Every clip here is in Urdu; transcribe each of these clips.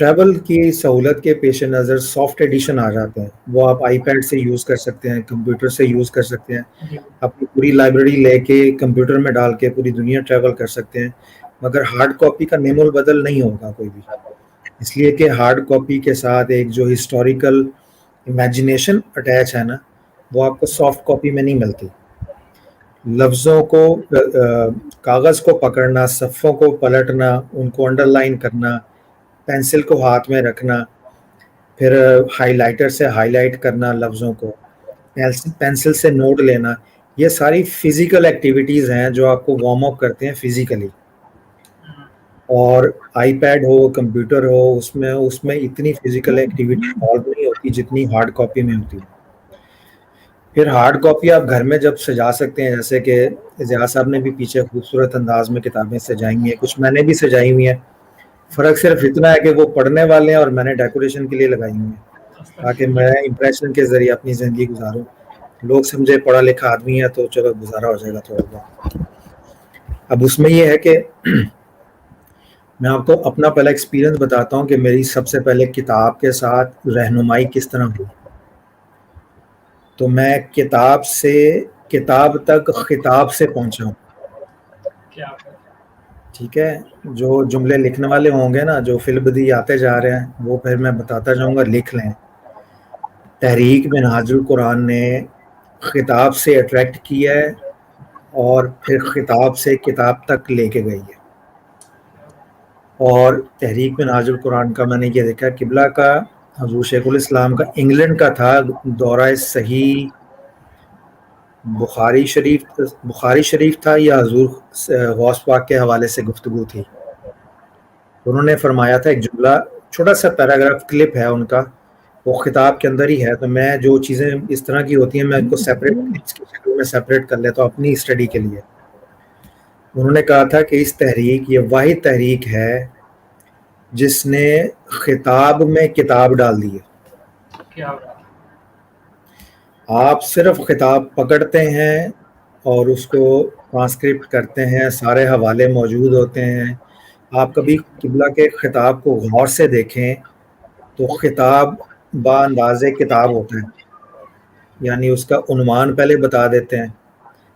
ٹریول کی سہولت کے پیش نظر سافٹ ایڈیشن آ جاتے ہیں، وہ آپ آئی پیڈ سے یوز کر سکتے ہیں، کمپیوٹر سے یوز کر سکتے ہیں، اپنی پوری لائبریری لے کے کمپیوٹر میں ڈال کے پوری دنیا ٹریول کر سکتے ہیں، مگر ہارڈ کاپی کا نیم البدل نہیں ہوگا کوئی بھی، اس لیے کہ ہارڈ کاپی کے ساتھ ایک جو ہسٹوریکل امیجنیشن اٹیچ ہے نا، وہ آپ کو سافٹ کاپی میں نہیں ملتی۔ لفظوں کو کاغذ کو پکڑنا، صفوں کو پلٹنا، ان کو انڈر لائن کرنا، پینسل کو ہاتھ میں رکھنا، پھر ہائی لائٹر سے ہائی لائٹ کرنا لفظوں کو، پینسل سے نوٹ لینا، یہ ساری فزیکل ایکٹیویٹیز ہیں جو آپ کو وارم اپ کرتے ہیں فزیکلی۔ اور آئی پیڈ ہو، کمپیوٹر ہو، اس میں اتنی فزیکل ایکٹیویٹی انوالو نہیں ہوتی جتنی ہارڈ کاپی میں ہوتی ہے۔ پھر ہارڈ کاپی آپ گھر میں جب سجا سکتے ہیں، جیسے کہ زیاد صاحب نے بھی پیچھے خوبصورت انداز میں کتابیں سجائی ہوئی ہیں، کچھ میں نے بھی سجائی ہوئی ہیں، فرق صرف اتنا ہے کہ وہ پڑھنے والے ہیں اور میں نے ڈیکوریشن کے لیے لگائی ہوئی ہیں، تاکہ میں امپریشن کے ذریعے اپنی زندگی گزاروں، لوگ سمجھے پڑھا لکھا آدمی ہے تو چلو گزارا ہو جائے گا تھوڑا بہت۔ اب اس میں یہ ہے کہ میں آپ کو اپنا پہلا ایکسپیرینس بتاتا ہوں کہ میری سب سے پہلے کتاب کے ساتھ رہنمائی کس طرح ہوئی۔ تو میں کتاب سے کتاب تک خطاب سے پہنچا ہوں، ٹھیک ہے؟ جو جملے لکھنے والے ہوں گے نا، جو فی البدیہہ آتے جا رہے ہیں، وہ پھر میں بتاتا جاؤں گا، لکھ لیں۔ تحریک منہاج القرآن نے خطاب سے اٹریکٹ کیا ہے اور پھر خطاب سے کتاب تک لے کے گئی ہے۔ اور تحریک منہاج القرآن کا میں نے یہ دیکھا، قبلہ کا حضور شیخ الاسلام کا انگلینڈ کا تھا دورہ صحیح بخاری شریف تھا یا حضور غوث پاک کے حوالے سے گفتگو تھی۔ انہوں نے فرمایا تھا ایک جملہ، چھوٹا سا پیراگراف کلپ ہے ان کا، وہ خطاب کے اندر ہی ہے، تو میں جو چیزیں اس طرح کی ہوتی ہیں میں ان کو سیپریٹ کلپس کی شکل میں سیپریٹ کر لیتا ہوں اپنی اسٹڈی کے لیے۔ انہوں نے کہا تھا کہ اس تحریک، یہ واحد تحریک ہے جس نے خطاب میں کتاب ڈال دی ہے۔ آپ صرف خطاب پکڑتے ہیں اور اس کو ٹرانسکرپٹ کرتے ہیں، سارے حوالے موجود ہوتے ہیں۔ آپ کبھی قبلہ کے خطاب کو غور سے دیکھیں تو خطاب با انداز کتاب ہوتا ہے، یعنی اس کا عنوان پہلے بتا دیتے ہیں،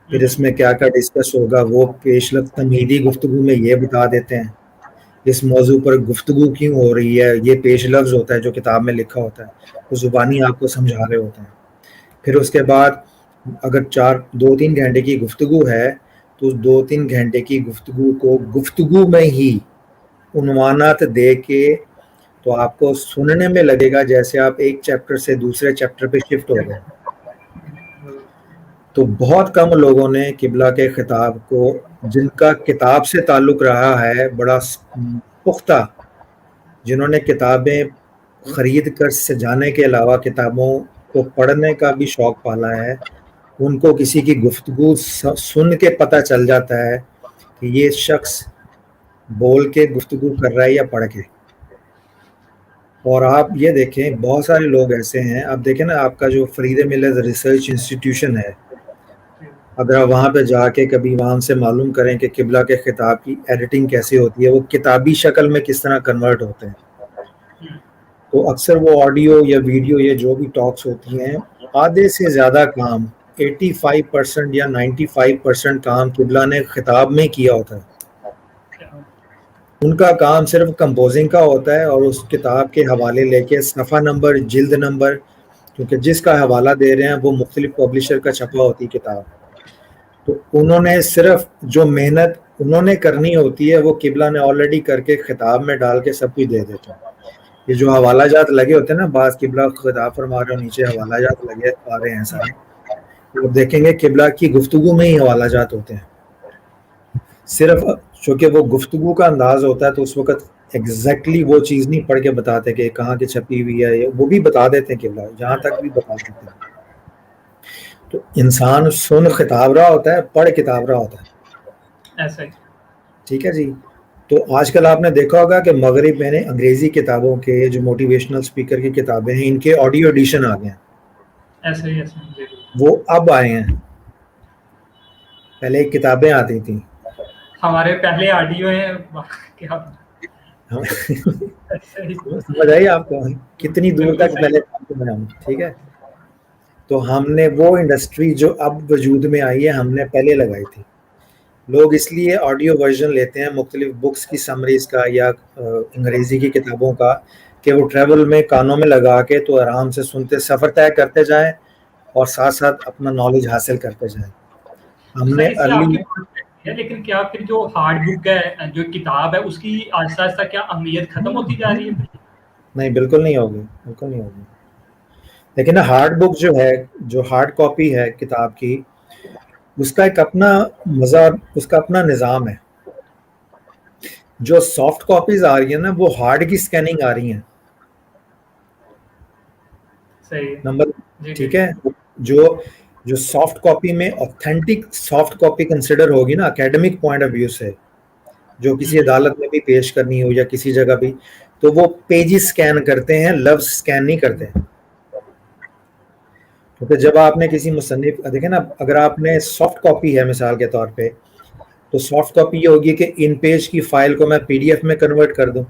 پھر اس میں کیا کیا ڈسکس ہوگا وہ پیش لفظ تمہیدی گفتگو میں یہ بتا دیتے ہیں، اس موضوع پر گفتگو کیوں ہو رہی ہے یہ پیش لفظ ہوتا ہے جو کتاب میں لکھا ہوتا ہے، وہ زبانی آپ کو سمجھا رہے ہوتے ہیں۔ پھر اس کے بعد اگر 2-3 گھنٹے کی گفتگو ہے تو 2-3 گھنٹے کی گفتگو کو گفتگو میں ہی عنوانات دے کے تو آپ کو سننے میں لگے گا جیسے آپ ایک چیپٹر سے دوسرے چیپٹر پہ شفٹ ہو گئے۔ تو بہت کم لوگوں نے قبلہ کے خطاب کو، جن کا کتاب سے تعلق رہا ہے بڑا پختہ، جنہوں نے کتابیں خرید کر سجانے کے علاوہ کتابوں کو پڑھنے کا بھی شوق پالا ہے، ان کو کسی کی گفتگو سن کے پتہ چل جاتا ہے کہ یہ شخص بول کے گفتگو کر رہا ہے یا پڑھ کے۔ اور آپ یہ دیکھیں بہت سارے لوگ ایسے ہیں، آپ دیکھیں نا آپ کا جو فرید ملت ریسرچ انسٹیٹیوشن ہے، اگر آپ وہاں پہ جا کے کبھی وہاں سے معلوم کریں کہ قبلہ کے خطاب کی ایڈیٹنگ کیسی ہوتی ہے، وہ کتابی شکل میں کس طرح کنورٹ ہوتے ہیں، تو اکثر وہ آڈیو یا ویڈیو یا جو بھی ٹاکس ہوتی ہیں، آدھے سے زیادہ کام 85% یا 95% کام قبلہ نے خطاب میں کیا ہوتا ہے۔ ان کا کام صرف کمپوزنگ کا ہوتا ہے اور اس کتاب کے حوالے لے کے صفحہ نمبر، جلد نمبر، کیونکہ جس کا حوالہ دے رہے ہیں وہ مختلف پبلشر کا چھپا ہوتی کتاب، تو انہوں نے صرف جو محنت انہوں نے کرنی ہوتی ہے وہ قبلہ نے آلریڈی کر کے خطاب میں ڈال کے سب کچھ دے دیتے ہیں۔ یہ جو حوالہ جات لگے ہوتے ہیں نا، بعض قبلہ خطاب فرما رہے ہیں نیچے حوالہ جات لگے آ رہے ہیں سارے، آپ دیکھیں گے قبلہ کی گفتگو میں ہی حوالہ جات ہوتے ہیں، صرف چونکہ وہ گفتگو کا انداز ہوتا ہے تو اس وقت ایگزیکٹلی وہ چیز نہیں پڑھ کے بتاتے کہ کہاں کی چھپی ہوئی ہے، وہ بھی بتا دیتے ہیں قبلہ، جہاں تک بھی بتا دیتے ہیں۔ تو انسان سن خطاب رہا ہوتا ہے، پڑھ کتاب رہا ہوتا ہے، ایسا ہی، ٹھیک ہے جی۔ تو آج کل آپ نے دیکھا ہوگا کہ مغرب میں نے انگریزی کتابوں کے جو موٹیویشنل اسپیکر کی کتابیں ہیں ان کے آڈیو ایڈیشن آ گئے ہیں، ایسا ہی وہ اب آئے ہیں، پہلے کتابیں آتی تھیں۔ ہمارے پہلے آڈیو ہیں کیا؟ صحیح سمجھ آئی آپ کو کتنی دور بالکل تک صحیح پہلے پہنچے ہیں ہم؟ ٹھیک ہے، تو ہم نے وہ انڈسٹری جو اب وجود میں آئی ہے ہم نے پہلے لگائی تھی. لوگ اس لیے آڈیو ورژن لیتے ہیں مختلف بکس کی سمریز کا یا انگریزی کی کتابوں کا کہ وہ ٹریول میں کانوں میں لگا کے تو آرام سے سنتے سفر طے کرتے جائیں اور ساتھ ساتھ اپنا نالج حاصل کرتے جائیں. ہم نے سر اس سے ارلی آپ کی بات صحیح ہے، لیکن کیا پھر جو ہارڈ بک ہے جو کتاب ہے اس کی آہستہ آہستہ کیا اہمیت ختم ہوتی جا رہی ہے؟ نہیں، بالکل نہیں ہوگی، بالکل نہیں ہوگی. لیکن ہارڈ بک جو ہے، جو ہارڈ کاپی ہے کتاب کی، اس کا ایک اپنا مزہ، اس کا اپنا نظام ہے. جو سافٹ کاپیز آ رہی ہیں نا وہ ہارڈ کی سکیننگ آ رہی ہیں. صحیح. نمبر جی جی ٹھیک ہے، جو جو سافٹ کاپی میں اوتھینٹک سافٹ کاپی کنسیڈر ہوگی نا اکیڈمک پوائنٹ آف ویو سے، جو کسی عدالت میں بھی پیش کرنی ہو یا کسی جگہ بھی، تو وہ پیجز سکین کرتے ہیں، لفظ سکین نہیں کرتے. کیونکہ جب آپ نے کسی مصنف دیکھیں نا، اگر آپ نے سافٹ کاپی ہے مثال کے طور پہ، تو سافٹ کاپی یہ ہوگی کہ ان پیج کی فائل کو میں پی ڈی ایف میں کنورٹ کر دوں،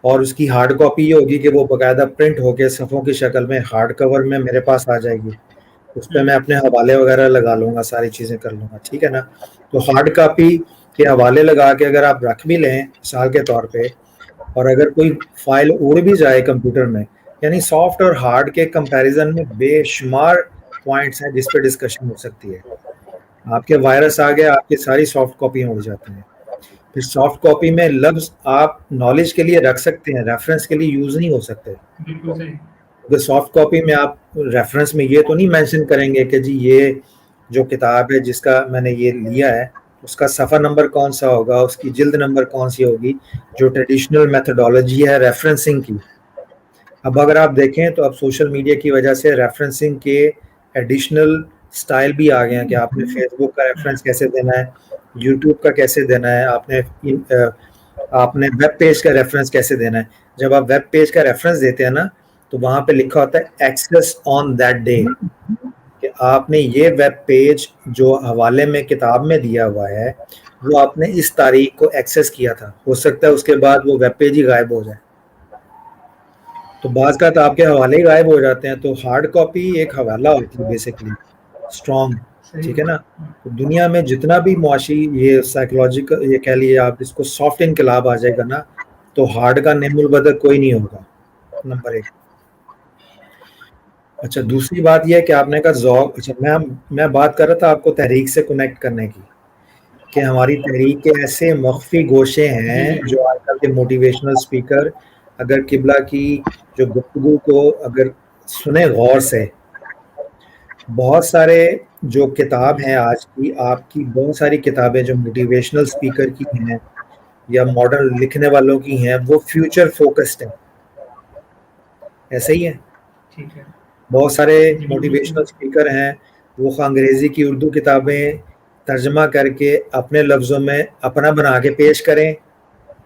اور اس کی ہارڈ کاپی یہ ہوگی کہ وہ باقاعدہ پرنٹ ہو کے صفوں کی شکل میں ہارڈ کور میں میرے پاس آ جائے گی. اس پہ میں اپنے حوالے وغیرہ لگا لوں گا، ساری چیزیں کر لوں گا. ٹھیک ہے نا. تو ہارڈ کاپی کے حوالے لگا کے اگر آپ رکھ بھی لیں مثال کے طور پہ، اور اگر کوئی فائل اڑ بھی جائے کمپیوٹر میں، یعنی سافٹ اور ہارڈ کے کمپیریزن میں بے شمار پوائنٹس ہیں جس پہ ڈسکشن ہو سکتی ہے. آپ کے وائرس آ گیا، آپ کی ساری سافٹ کاپیاں اڑ جاتی ہیں. پھر سافٹ کاپی میں لفظ آپ نالج کے لیے رکھ سکتے ہیں، ریفرنس کے لیے یوز نہیں ہو سکتے. بالکل صحیح. کیونکہ سافٹ کاپی میں آپ ریفرنس میں یہ تو نہیں مینشن کریں گے کہ جی یہ جو کتاب ہے جس کا میں نے یہ لیا ہے اس کا صفحہ نمبر کون سا ہوگا، اس کی جلد نمبر کون سی ہوگی، جو ٹریڈیشنل میتھڈالوجی ہے ریفرنسنگ کی. اب اگر آپ دیکھیں تو اب سوشل میڈیا کی وجہ سے ریفرنسنگ کے ایڈیشنل سٹائل بھی آ گئے ہیں کہ آپ نے فیس بک کا ریفرنس کیسے دینا ہے، یوٹیوب کا کیسے دینا ہے، آپ نے ویب پیج کا ریفرنس کیسے دینا ہے. جب آپ ویب پیج کا ریفرنس دیتے ہیں نا تو وہاں پہ لکھا ہوتا ہے ایکسس آن دیٹ ڈے، کہ آپ نے یہ ویب پیج جو حوالے میں کتاب میں دیا ہوا ہے وہ آپ نے اس تاریخ کو ایکسس کیا تھا. ہو سکتا ہے اس کے بعد وہ ویب پیج ہی غائب ہو جائے، تو بعض کا تو آپ کے حوالے ہی غائب ہو جاتے ہیں. تو ہارڈ کاپی ایک حوالہ ہوتی ہے بیسکلی اسٹرانگ. صحیح. ٹھیک ہے نا. تو دنیا میں جتنا بھی معاشی یہ سائیکولوجیکل یہ کہہ لیے آپ اس کو سافٹ انقلاب آ جائے گا نا، تو ہارڈ کا نیم البدل کوئی نہیں ہوگا. نمبر ایک. اچھا دوسری بات یہ ہے کہ آپ نے کہا ذوق. اچھا میں بات کر رہا تھا آپ کو تحریک سے کنیکٹ کرنے کی، کہ ہماری تحریک کے ایسے مخفی گوشے جی ہیں جی جی. جو آج کل کے موٹیویشنل اسپیکر اگر قبلہ کی جو گفتگو کو اگر سنیں غور سے، بہت سارے جو کتاب ہیں آج کی آپ کی، بہت ساری کتابیں جو موٹیویشنل اسپیکر کی ہیں یا ماڈرن لکھنے والوں کی ہیں وہ فیوچر فوکسڈ ہیں. ایسا ہی ہے. ٹھیک ہے. بہت سارے جی بالکل موٹیویشنل صحیح. اسپیکر ہیں وہ انگریزی کی اردو کتابیں ترجمہ کر کے اپنے لفظوں میں اپنا بنا کے پیش کریں،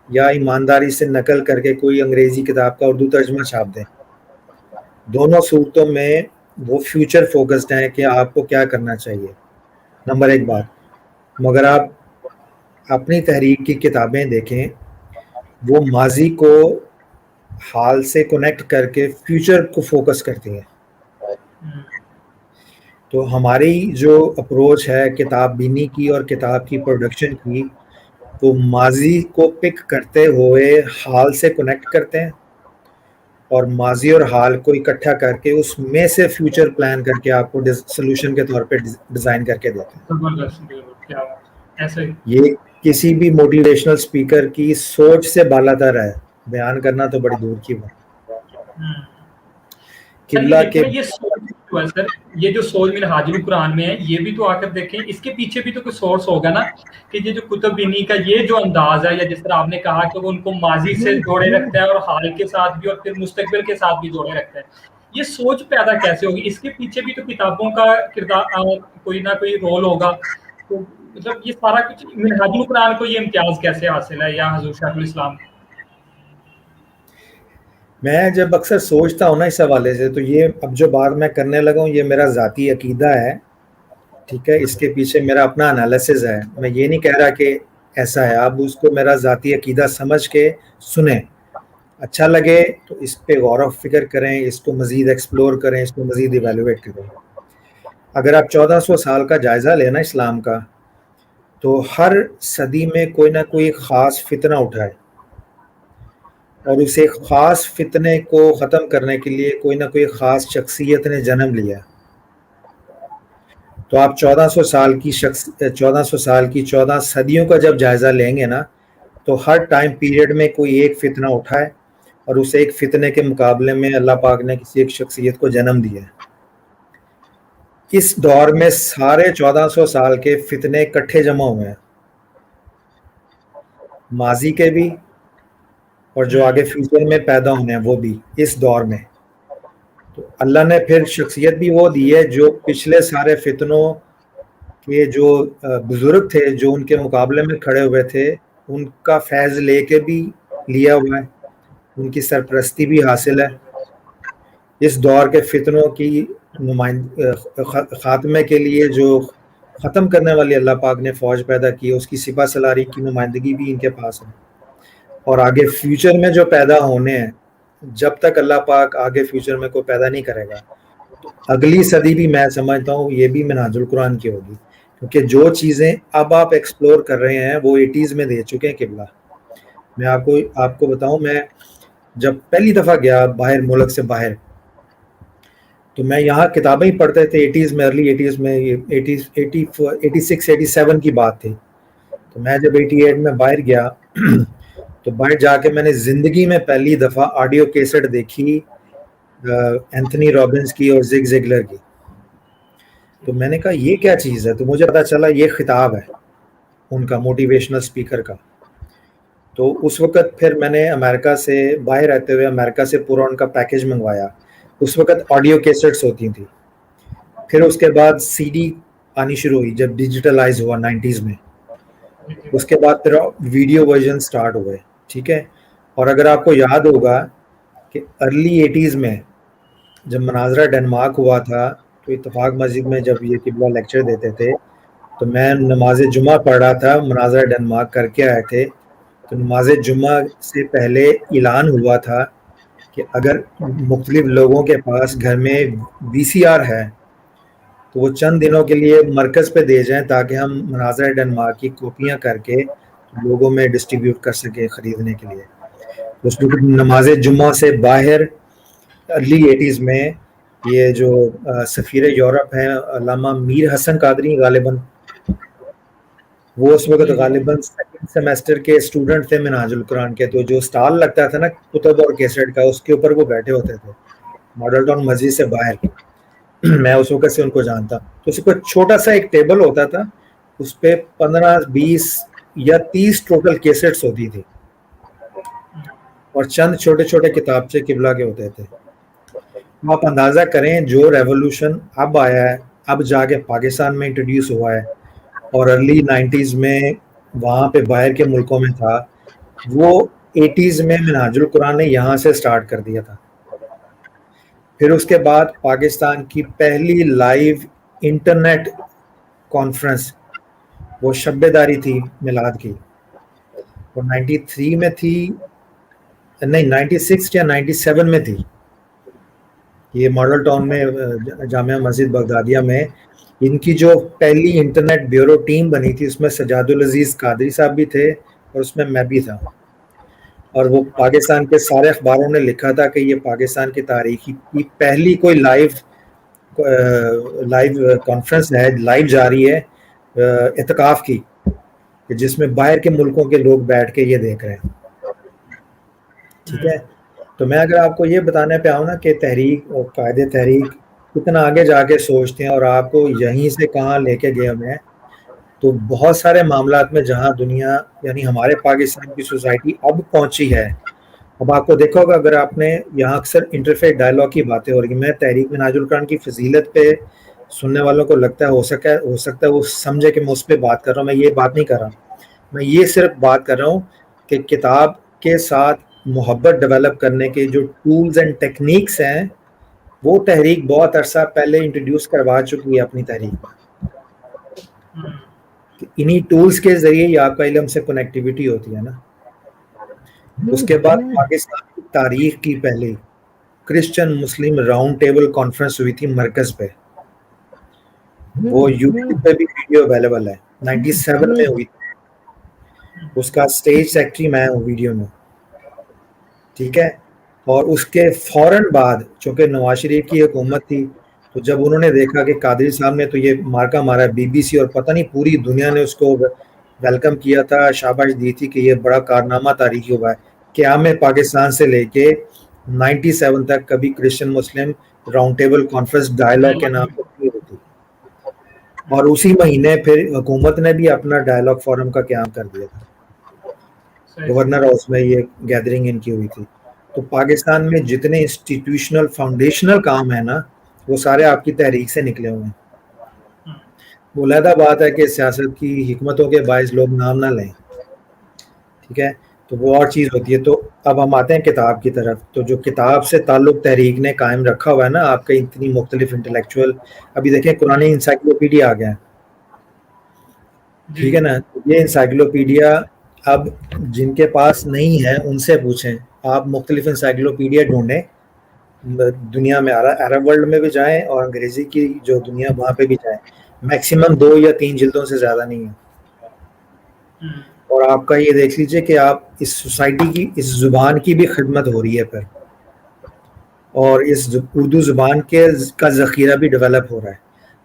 یا ایمانداری سے نقل کر کے کوئی انگریزی کتاب کا اردو ترجمہ چھاپ دیں. دونوں صورتوں میں وہ فیوچر فوکسڈ ہیں کہ آپ کو کیا کرنا چاہیے. نمبر ایک بات. مگر آپ اپنی تحریک کی کتابیں دیکھیں، وہ ماضی کو حال سے کنیکٹ کر کے فیوچر کو فوکس کرتی ہیں. تو ہماری جو اپروچ ہے کتاب بینی کی اور کتاب کی پروڈکشن کی، تو ماضی کو پک کرتے ہوئے حال سے کنیکٹ کرتے ہیں، اور ماضی اور حال کو اکٹھا کر کے اس میں سے فیوچر پلان کر کے آپ کو سولوشن کے طور پہ ڈیزائن کر کے دیتے ہیں. زبردست. بالکل. کیا ایسے ہی. یہ کسی بھی موٹیویشنل اسپیکر کی سوچ سے بالا تر ہے، بیان کرنا تو بڑی دور کی بات. سر یہ قبلہ دیکھیں کے نا، یہ سوچ جو ہے سر، یہ جو سوچ من حاجم قرآن میں ہے، یہ بھی تو آ کر دیکھیں اس کے پیچھے بھی تو کوئی سورس ہوگا نا، کہ یہ جو کتب بینی کا یہ جو انداز ہے، یا جس طرح آپ نے کہا کہ وہ ان کو ماضی سے جوڑے رکھتا ہے اور حال کے ساتھ بھی، اور پھر مستقبل کے ساتھ بھی جوڑے رکھتا ہے. یہ سوچ پیدا کیسے ہوگی؟ اس کے پیچھے بھی تو کتابوں کا کردار کوئی نہ کوئی رول ہوگا. تو مطلب یہ سارا کچھ منہاج القرآن کو یہ امتیاز کیسے حاصل ہے، یا حضور شیخ الاسلام؟ میں جب اکثر سوچتا ہوں نا اس حوالے سے، تو یہ اب جو بات میں کرنے لگا ہوں یہ میرا ذاتی عقیدہ ہے. ٹھیک ہے. اس کے پیچھے میرا اپنا انالیسز ہے. میں یہ نہیں کہہ رہا کہ ایسا ہے. آپ اس کو میرا ذاتی عقیدہ سمجھ کے سنیں, اچھا لگے تو اس پہ غور و فکر کریں, اس کو مزید ایکسپلور کریں, اس کو مزید ایویلویٹ کریں. اگر آپ 1400 سال کا جائزہ لینا اسلام کا, تو ہر صدی میں کوئی نہ کوئی خاص فتنہ اٹھا ہے, اور اس ایک خاص فتنے کو ختم کرنے کے لیے کوئی نہ کوئی خاص شخصیت نے جنم لیا. تو آپ 1400 سال کی 14 صدیوں کا جب جائزہ لیں گے نا, تو ہر ٹائم پیریڈ میں کوئی ایک فتنہ اٹھا ہے, اور اس ایک فتنے کے مقابلے میں اللہ پاک نے کسی ایک شخصیت کو جنم دیا ہے. اس دور میں سارے 1400 سال کے فتنے اکٹھے جمع ہوئے ہیں, ماضی کے بھی اور جو آگے فیوچر میں پیدا ہونے ہیں وہ بھی اس دور میں. تو اللہ نے پھر شخصیت بھی وہ دی ہے جو پچھلے سارے فتنوں کے جو بزرگ تھے, جو ان کے مقابلے میں کھڑے ہوئے تھے, ان کا فیض لے کے بھی لیا ہوا ہے, ان کی سرپرستی بھی حاصل ہے. اس دور کے فتنوں کی خاتمے کے لیے جو ختم کرنے والی اللہ پاک نے فوج پیدا کی, اس کی سپہ سالاری کی نمائندگی بھی ان کے پاس ہے. اور آگے فیوچر میں جو پیدا ہونے ہیں, جب تک اللہ پاک آگے فیوچر میں کوئی پیدا نہیں کرے گا, تو اگلی صدی بھی میں سمجھتا ہوں یہ بھی منہاج القرآن کی ہوگی, کیونکہ جو چیزیں اب آپ ایکسپلور کر رہے ہیں وہ 80s میں دے چکے ہیں قبلہ. میں آپ کو بتاؤں, میں جب پہلی دفعہ گیا باہر, ملک سے باہر, تو میں یہاں کتابیں ہی پڑھتے تھے 80s میں, ارلی 80s میں, 86 87 کی بات تھی. تو میں جب 88 میں باہر گیا, تو باہر جا کے میں نے زندگی میں پہلی دفعہ آڈیو کیسٹ دیکھی اینتھنی رابنس کی اور زگ زگلر کی. تو میں نے کہا یہ کیا چیز ہے, تو مجھے پتا چلا یہ خطاب ہے ان کا, موٹیویشنل اسپیکر کا. تو اس وقت پھر میں نے امریکہ سے, باہر رہتے ہوئے امریکہ سے پورا ان کا پیکج منگوایا. اس وقت آڈیو کیسٹس ہوتی تھیں, پھر اس کے بعد سی ڈی آنی شروع ہوئی جب ڈیجیٹلائز ہوا 90s میں. اس کے بعد پھر ویڈیو ورژن سٹارٹ ہوئے, ٹھیک ہے. اور اگر آپ کو یاد ہوگا کہ ارلی 80s میں جب مناظرہ ڈنمارک ہوا تھا, تو اتفاق مسجد میں جب یہ قبلہ لیکچر دیتے تھے, تو میں نماز جمعہ پڑھ رہا تھا, مناظرہ ڈنمارک کر کے آئے تھے. تو نماز جمعہ سے پہلے اعلان ہوا تھا کہ اگر مختلف لوگوں کے پاس گھر میں VCR ہے تو وہ چند دنوں کے لیے مرکز پہ دے جائیں, تاکہ ہم مناظرہ ڈنمارک کی کاپیاں کر کے لوگوں میں ڈسٹریبیوٹ کر سکیں خریدنے کے لیے. اس وقت نماز جمعہ سے باہر ارلی 80s میں یہ جو سفیر یورپ ہیں علامہ میر حسن قادری غالباً, وہ اس وقت غالباً سیکنڈ سیمیسٹر کے اسٹوڈنٹ تھے منہاج القرآن کے. تو جو اسٹال لگتا تھا نا کتب اور کیسٹ کا, اس کے اوپر وہ بیٹھے ہوتے تھے ماڈل ٹاؤن مسجد سے باہر. میں اس وقت سے ان کو جانتا. تو اس کو چھوٹا سا ایک ٹیبل ہوتا تھا, اس پہ 15 20 یا 30 ٹوٹل کیسٹس ہوتی تھی, اور چند چھوٹے چھوٹے کتابچے قبلہ کے ہوتے تھے. آپ اندازہ کریں جو ریولوشن اب آیا ہے, اب جا کے پاکستان میں انٹروڈیوس ہوا ہے, اور ارلی 90s میں وہاں پہ باہر کے ملکوں میں تھا, وہ 80s میں منہاج القرآن نے یہاں سے سٹارٹ کر دیا تھا. پھر اس کے بعد پاکستان کی پہلی لائیو انٹرنیٹ کانفرنس وہ شب داری تھی میلاد کی, وہ 93 میں تھی, نہیں 96 یا 97 میں تھی. یہ ماڈل ٹاؤن میں جامعہ مسجد بغدادیہ میں ان کی جو پہلی انٹرنیٹ بیورو ٹیم بنی تھی, اس میں سجاد العزیز قادری صاحب بھی تھے, اور اس میں میں بھی تھا. اور وہ پاکستان کے سارے اخباروں نے لکھا تھا کہ یہ پاکستان کی تاریخ کی پہلی کوئی لائیو کانفرنس ہے, لائیو جاری ہے اعتکاف کی, جس میں باہر کے ملکوں کے لوگ بیٹھ کے یہ دیکھ رہے ہیں. ٹھیک ہے. تو میں اگر آپ کو یہ بتانے پہ آؤں نا کہ تحریک اور قائد تحریک کتنا آگے جا کے سوچتے ہیں, اور آپ کو یہیں سے کہاں لے کے گئے ہمیں, تو بہت سارے معاملات میں جہاں دنیا یعنی ہمارے پاکستان کی سوسائٹی اب پہنچی ہے. اب آپ کو دیکھو گا, اگر آپ نے یہاں اکثر انٹرفیت ڈائلاگ کی باتیں ہو رہی, میں تحریک منہاج القرآن کی فضیلت پہ سننے والوں کو لگتا ہے ہو سکتا ہے وہ سمجھے کہ میں اس پہ بات کر رہا ہوں. میں یہ بات نہیں کر رہا, میں یہ صرف بات کر رہا ہوں کہ کتاب کے ساتھ محبت ڈیولپ کرنے کے جو ٹولز اینڈ ٹیکنیکس ہیں, وہ تحریک بہت عرصہ پہلے انٹروڈیوس کروا چکی ہے اپنی تحریک میں. انہی ٹولز کے ذریعے ہی آپ کا علم سے کنیکٹیوٹی ہوتی ہے نا. اس کے بعد پاکستان کی تاریخ کی پہلی کرسچن مسلم راؤنڈ ٹیبل کانفرنس ہوئی تھی مرکز پہ. وہ یوٹیوب پہ بھی ویڈیو اویلیبل ہے, 97 میں ہوئی تھی. اس کا اسٹیج سیکٹری میں ہوں ویڈیو میں, ٹھیک ہے. اور اس کے فوراً بعد چونکہ نواز شریف کی حکومت تھی, تو جب انہوں نے دیکھا کہ قادری صاحب نے تو یہ مارکا مارا, بی بی سی اور پتہ نہیں پوری دنیا نے اس کو ویلکم کیا تھا, شاباش دی تھی کہ یہ بڑا کارنامہ تاریخی ہوا ہے. قیام پاکستان سے لے کے 97 تک کبھی کرسچن مسلم راؤنڈ ٹیبل کانفرنس ڈائلاگ کے نام پر نہیں ہوتی. اور اسی مہینے پھر حکومت نے بھی اپنا ڈائلاگ فورم کا قیام کر دیا تھا, گورنر ہاؤس میں یہ گیدرنگ ان کی ہوئی تھی. تو پاکستان میں جتنے انسٹیٹیوشنل فاؤنڈیشنل کام ہیں نا, وہ سارے آپ کی تحریک سے نکلے ہوئے ہیں. وہ علیحدہ بات ہے کہ سیاست کی حکمتوں کے باعث لوگ نام نہ لیں, ٹھیک ہے, تو وہ اور چیز ہوتی ہے. تو اب ہم آتے ہیں کتاب کی طرف. تو جو کتاب سے تعلق تحریک نے قائم رکھا ہوا ہے نا, آپ کے اتنی مختلف انٹلیکچوئل, ابھی دیکھیں قرآن انسائکلوپیڈیا آ گیا ہے, ٹھیک ہے نا. یہ انسائکلوپیڈیا اب جن کے پاس نہیں ہے ان سے پوچھیں, آپ مختلف انسائکلوپیڈیا ڈھونڈیں دنیا میں, عرب ورلڈ میں بھی جائیں اور انگریزی کی جو دنیا وہاں پہ بھی جائیں, میکسیمم 2 یا 3 جلدوں سے زیادہ نہیں ہے. اور آپ کا یہ دیکھ لیجئے کہ آپ اس سوسائٹی کی اس زبان کی بھی خدمت ہو رہی ہے پھر, اور اس اردو زبان کا ذخیرہ بھی ڈیولپ ہو رہا ہے.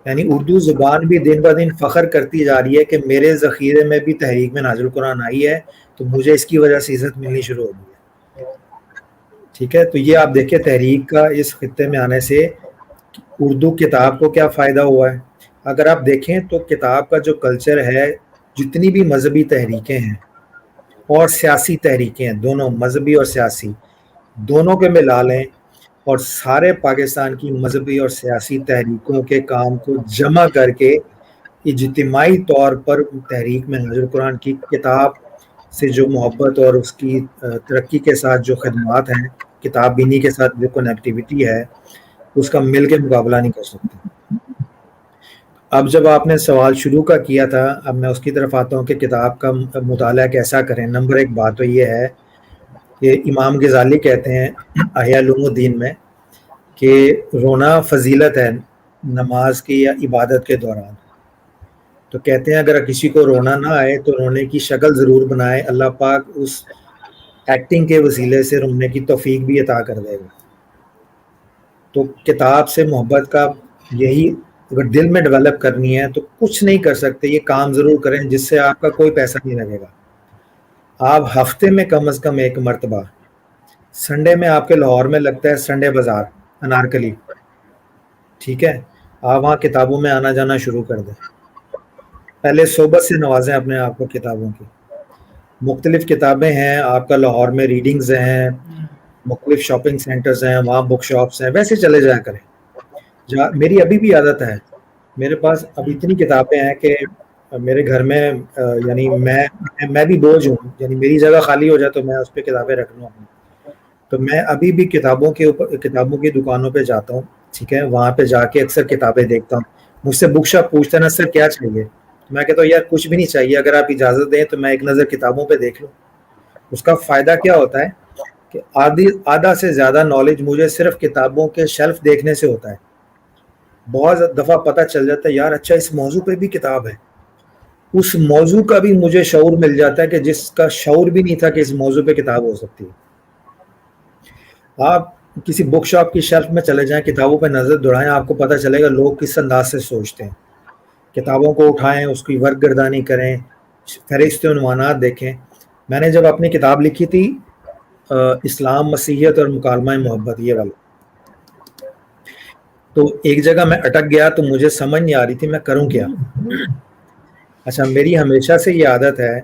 یعنی اردو زبان بھی دن بہ دن فخر کرتی جا رہی ہے کہ میرے ذخیرے میں بھی تحریک میں نازل قرآن آئی ہے, تو مجھے اس کی وجہ سے عزت ملنی شروع ہو گئی ہے, ٹھیک ہے. تو یہ آپ دیکھیں تحریک کا اس خطے میں آنے سے اردو کتاب کو کیا فائدہ ہوا ہے. اگر آپ دیکھیں تو کتاب کا جو کلچر ہے, جتنی بھی مذہبی تحریکیں ہیں اور سیاسی تحریکیں ہیں, دونوں مذہبی اور سیاسی دونوں کے ملا لیں, اور سارے پاکستان کی مذہبی اور سیاسی تحریکوں کے کام کو جمع کر کے اجتماعی طور پر تحریک میں نازل قرآن کی کتاب سے جو محبت اور اس کی ترقی کے ساتھ جو خدمات ہیں, کتاب بینی کے ساتھ جو کنیکٹیوٹی ہے, اس کا مل کے مقابلہ نہیں کر سکتے. اب جب آپ نے سوال شروع کا کیا تھا, اب میں اس کی طرف آتا ہوں کہ کتاب کا مطالعہ کیسا کریں. نمبر 1 بات تو یہ ہے کہ امام غزالی کہتے ہیں احیاء علوم الدین میں کہ رونا فضیلت ہے نماز کی یا عبادت کے دوران. تو کہتے ہیں اگر کسی کو رونا نہ آئے تو رونے کی شکل ضرور بنائے, اللہ پاک اس ایکٹنگ کے وسیلے سے رونے کی توفیق بھی عطا کر دے گا. تو کتاب سے محبت کا یہی اگر دل میں ڈیولپ کرنی ہے تو کچھ نہیں کر سکتے, یہ کام ضرور کریں جس سے آپ کا کوئی پیسہ نہیں لگے گا. آپ ہفتے میں کم از کم 1 مرتبہ, سنڈے میں آپ کے لاہور میں لگتا ہے سنڈے بازار انارکلی, ٹھیک ہے, آپ وہاں کتابوں میں آنا جانا شروع کر دیں. پہلے صحبت سے نوازیں اپنے آپ کو کتابوں کی. مختلف کتابیں ہیں آپ کا لاہور میں, ریڈنگز ہیں, مختلف شاپنگ سینٹرز ہیں, وہاں بک شاپس ہیں, ویسے چلے جایا کریں. میری ابھی بھی عادت ہے, میرے پاس اب اتنی کتابیں ہیں کہ میرے گھر میں یعنی میں بھی بوجھ ہوں, یعنی میری جگہ خالی ہو جائے تو میں اس پہ کتابیں رکھ لوں. تو میں ابھی بھی کتابوں کی دکانوں پہ جاتا ہوں, ٹھیک ہے, وہاں پہ جا کے اکثر کتابیں دیکھتا ہوں. مجھ سے بک شاپ پوچھتے ہیں سر کیا چاہیے, میں کہتا ہوں یار کچھ بھی نہیں چاہیے, اگر آپ اجازت دیں تو میں ایک نظر کتابوں پہ دیکھ لوں. اس کا فائدہ کیا ہوتا ہے کہ آدھا سے زیادہ نالج مجھے صرف کتابوں کے شیلف دیکھنے سے ہوتا ہے. بہت دفعہ پتہ چل جاتا ہے یار اچھا اس موضوع پہ بھی کتاب ہے, اس موضوع کا بھی مجھے شعور مل جاتا ہے کہ جس کا شعور بھی نہیں تھا کہ اس موضوع پہ کتاب ہو سکتی ہے. آپ کسی بک شاپ کی شیلف میں چلے جائیں, کتابوں پہ نظر دوڑائیں, آپ کو پتہ چلے گا لوگ کس انداز سے سوچتے ہیں. کتابوں کو اٹھائیں, اس کی ورق گردانی کریں, فہرست عنوانات دیکھیں. میں نے جب اپنی کتاب لکھی تھی اسلام مسیحیت اور مکالمہ محبت, یہ والا, تو ایک جگہ میں اٹک گیا تو مجھے سمجھ نہیں آ رہی تھی میں کروں کیا. اچھا, میری ہمیشہ سے یہ عادت ہے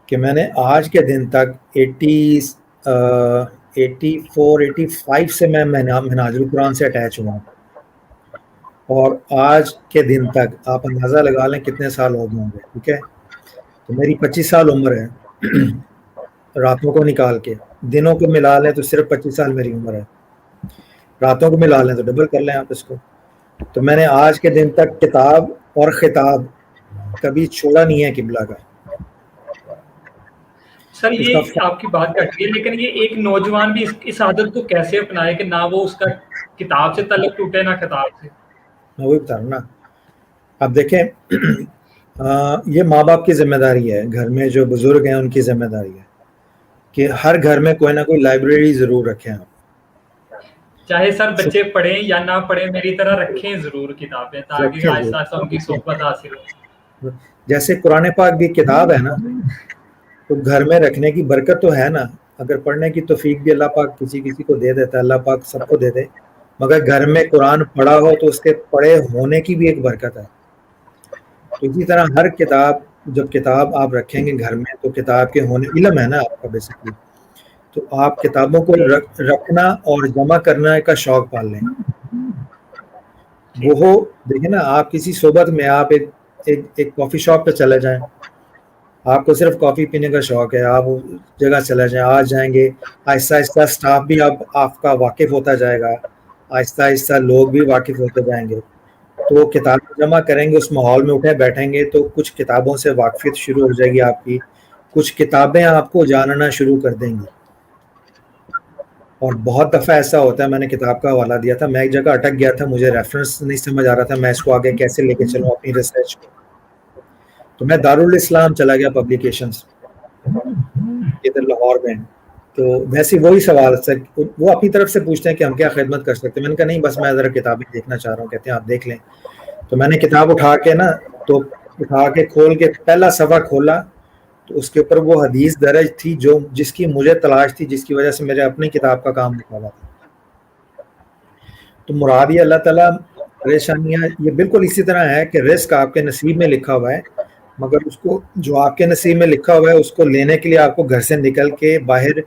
کہ میں نے آج کے دن تک 84-85 سے میں منہاج القرآن سے اٹیچ ہوا ہوں, اور آج کے دن تک آپ اندازہ لگا لیں کتنے سال ہو گئے ہوں گے, ٹھیک ہے. تو میری 25 سال عمر ہے, راتوں کو نکال کے, دنوں کو ملا لیں تو صرف 25 سال میری عمر ہے, راتوں کو ملا لیں تو ڈبل کر لیں آپ اس کو. تو میں نے آج کے دن تک کتاب اور خطاب کبھی چھوڑا نہیں ہے قبلہ کا. سر یہ آپ کی بات کٹ رہی ہے، لیکن یہ ایک نوجوان بھی اس عادت کو کیسے اپنائے کہ نہ وہ اس کا کتاب سے تعلق ٹوٹے نہ خطاب سے؟ میں وہی بتا رہا ہوں نا. اب دیکھیں یہ ماں باپ کی ذمہ داری ہے، گھر میں جو بزرگ ہیں ان کی ذمہ داری ہے کہ ہر گھر میں کوئی نہ کوئی لائبریری ضرور رکھیں آپ. چاہے سر بچے پڑھیں یا نہ پڑھیں، میری طرح رکھیں ضرور کتابیں، تاکہ آہستہ آہستہ ان کی صحبت حاصل ہو. جیسے قرآن پاک بھی کتاب ہے نا، تو گھر میں رکھنے کی برکت تو ہے نا. اگر پڑھنے کی توفیق بھی اللہ پاک کسی کسی کو دے دیتا ہے، اللہ پاک سب کو دے دے، مگر گھر میں قرآن پڑھا ہو تو اس کے پڑھے ہونے کی بھی ایک برکت ہے. تو اسی طرح ہر کتاب، جب کتاب آپ رکھیں گے گھر میں تو کتاب کے ہونے، علم ہے نا آپ کا بیسکلی، تو آپ کتابوں کو رکھنا اور جمع کرنا کا شوق پال لیں. وہ دیکھیں نا، آپ کسی صحبت میں آپ ایک کافی شاپ پہ چلے جائیں، آپ کو صرف کافی پینے کا شوق ہے، آپ جگہ چلے جائیں، آ جائیں گے، آہستہ آہستہ سٹاف بھی آپ کا واقف ہوتا جائے گا، آہستہ آہستہ لوگ بھی واقف ہوتے جائیں گے. تو کتابیں جمع کریں گے، اس ماحول میں اٹھے بیٹھیں گے تو کچھ کتابوں سے واقفیت شروع ہو جائے گی آپ کی، کچھ کتابیں آپ کو جاننا شروع کر دیں گی. اور بہت دفعہ ایسا ہوتا ہے، میں نے کتاب کا حوالہ دیا تھا، میں ایک جگہ اٹک گیا تھا، مجھے ریفرنس نہیں سمجھ آ رہا تھا، میں اس کو آگے کیسے لے کے چلوں اپنی ریسرچ کو. تو میں دارالاسلام چلا گیا پبلیکیشنز ادھر لاہور میں. تو ویسے وہی سوال سر، وہ اپنی طرف سے پوچھتے ہیں کہ ہم کیا خدمت کر سکتے ہیں. میں نے کہا نہیں، بس میں ذرا کتابیں دیکھنا چاہ رہا ہوں. کہتے ہیں آپ دیکھ لیں. تو میں نے کتاب اٹھا کے نا، تو اٹھا کے کھول کے پہلا صفحہ کھولا تو اس کے اوپر وہ حدیث درج تھی جس کی مجھے تلاش تھی، جس کی وجہ سے میرے اپنی کتاب کا کام نکالا تھا. تو مراد یہ اللہ تعالیٰ پریشانیاں یہ بالکل اسی طرح ہے کہ رزق آپ کے نصیب میں لکھا ہوا ہے، مگر اس کو جو آپ کے نصیب میں لکھا ہوا ہے اس کو لینے کے لیے آپ کو گھر سے نکل کے باہر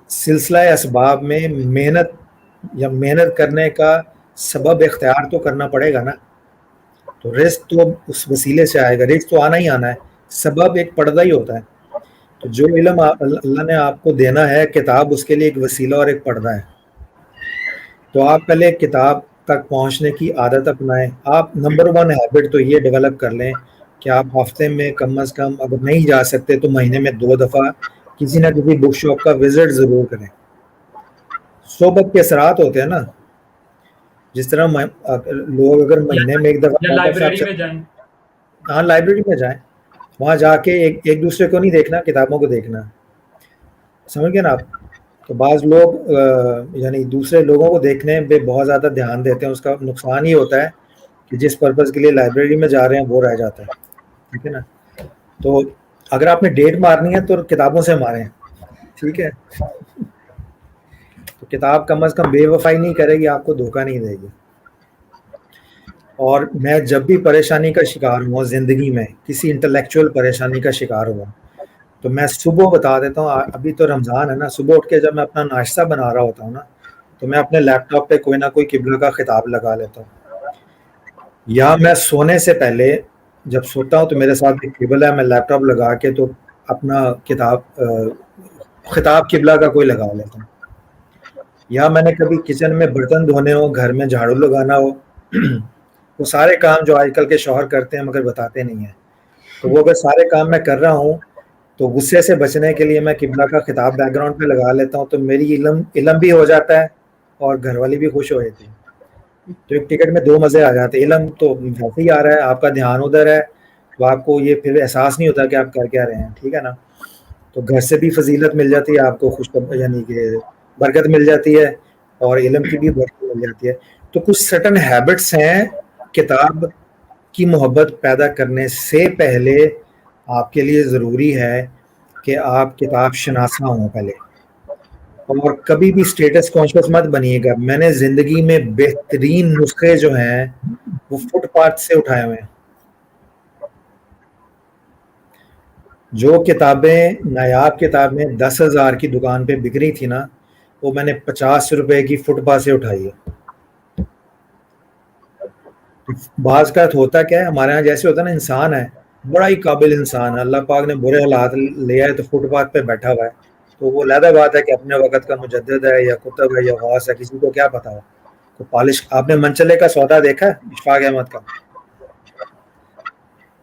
سلسلہ اسباب میں محنت کرنے کا سبب اختیار تو کرنا پڑے گا نا. تو رزق تو اس وسیلے سے آئے گا، رزق تو آنا ہی آنا ہے، سبب ایک پردہ ہی ہوتا ہے. تو جو علم اللہ نے آپ کو دینا ہے، کتاب اس کے لیے ایک وسیلہ اور ایک پردہ ہے. تو آپ پہلے کتاب تک پہنچنے کی عادت اپنائیں. آپ نمبر 1 ہیبٹ تو یہ ڈیولپ کر لیں کہ آپ ہفتے میں کم از کم، اگر نہیں جا سکتے تو مہینے میں 2 دفعہ کسی نہ کسی بک شاپ کا وزٹ ضرور کریں. صحبت کے اثرات ہوتے ہیں نا، جس طرح لوگ اگر مہینے میں ایک دفعہ لائبریری میں جائیں. ہاں لائبریری میں جائیں، وہاں جا کے ایک دوسرے کو نہیں دیکھنا، کتابوں کو دیکھنا. سمجھ گئے نا آپ؟ تو بعض لوگ یعنی دوسرے لوگوں کو دیکھنے پہ بہت زیادہ دھیان دیتے ہیں، اس کا نقصان ہی ہوتا ہے کہ جس پرپز کے لیے لائبریری میں جا رہے ہیں وہ رہ جاتا ہے. ٹھیک ہے نا؟ تو اگر آپ نے ڈیٹ مارنی ہے تو کتابوں سے ماریں. ٹھیک ہے؟ تو کتاب کم از کم بے وفائی نہیں کرے گی، آپ کو دھوکہ نہیں دے گی. اور میں جب بھی پریشانی کا شکار ہوں زندگی میں، کسی انٹلیکچوئل پریشانی کا شکار ہوا، تو میں صبح بتا دیتا ہوں. ابھی تو رمضان ہے نا، صبح اٹھ کے جب میں اپنا ناشتہ بنا رہا ہوتا ہوں نا، تو میں اپنے لیپ ٹاپ پہ کوئی نہ کوئی قبلہ کا خطاب لگا لیتا ہوں. یا میں سونے سے پہلے جب سوتا ہوں تو میرے ساتھ ایک قبلہ ہے، میں لیپ ٹاپ لگا کے تو اپنا خطاب قبلہ کا کوئی لگا لیتا ہوں. یا میں نے کبھی کچن میں برتن دھونے ہو، گھر میں جھاڑو لگانا ہو، وہ سارے کام جو آج کل کے شوہر کرتے ہیں مگر بتاتے نہیں ہیں، تو وہ اگر سارے کام میں کر رہا ہوں تو غصے سے بچنے کے لیے میں قبلہ کا خطاب بیک گراؤنڈ پہ لگا لیتا ہوں. تو میری علم بھی ہو جاتا ہے اور گھر والی بھی خوش ہو جاتی ہے. تو ایک ٹکٹ میں 2 مزے آ جاتے ہیں. علم تو ویسے ہی آ رہا ہے، آپ کا دھیان ادھر ہے، تو آپ کو یہ پھر احساس نہیں ہوتا کہ آپ کر کیا رہے ہیں. ٹھیک ہے نا؟ تو گھر سے بھی فضیلت مل جاتی ہے آپ کو، یعنی کہ برکت مل جاتی ہے، اور علم کی بھی برکت مل جاتی ہے. تو کچھ سٹن ہیبٹس ہیں کتاب کی محبت پیدا کرنے سے پہلے آپ کے لیے ضروری ہے کہ آپ کتاب شناسا ہوں پہلے. اور کبھی بھی اسٹیٹس کانشیس مت بنیے گا. میں نے زندگی میں بہترین نسخے جو ہیں وہ فٹ پاتھ سے اٹھائے ہوئے ہیں. جو کتابیں نایاب کتابیں 10,000 کی دکان پہ بک رہی تھی نا، وہ میں نے 50 روپے کی فٹ پاتھ سے اٹھائی ہے. بعض کا ہوتا کیا ہے، ہمارے یہاں جیسے ہوتا ہے نا، انسان ہے بڑا ہی قابل انسان ہے، اللہ پاک نے برے حالات لے آئے تو فٹ پاتھ پہ بیٹھا ہوا ہے، تو وہ علیحدہ بات ہے کہ اپنے وقت کا مجدد ہے یا کتب ہے یا غوث ہے، کسی کو کیا پتا ہو. تو پالش، آپ نے منچلے کا سودا دیکھا ہے اشفاق احمد کا؟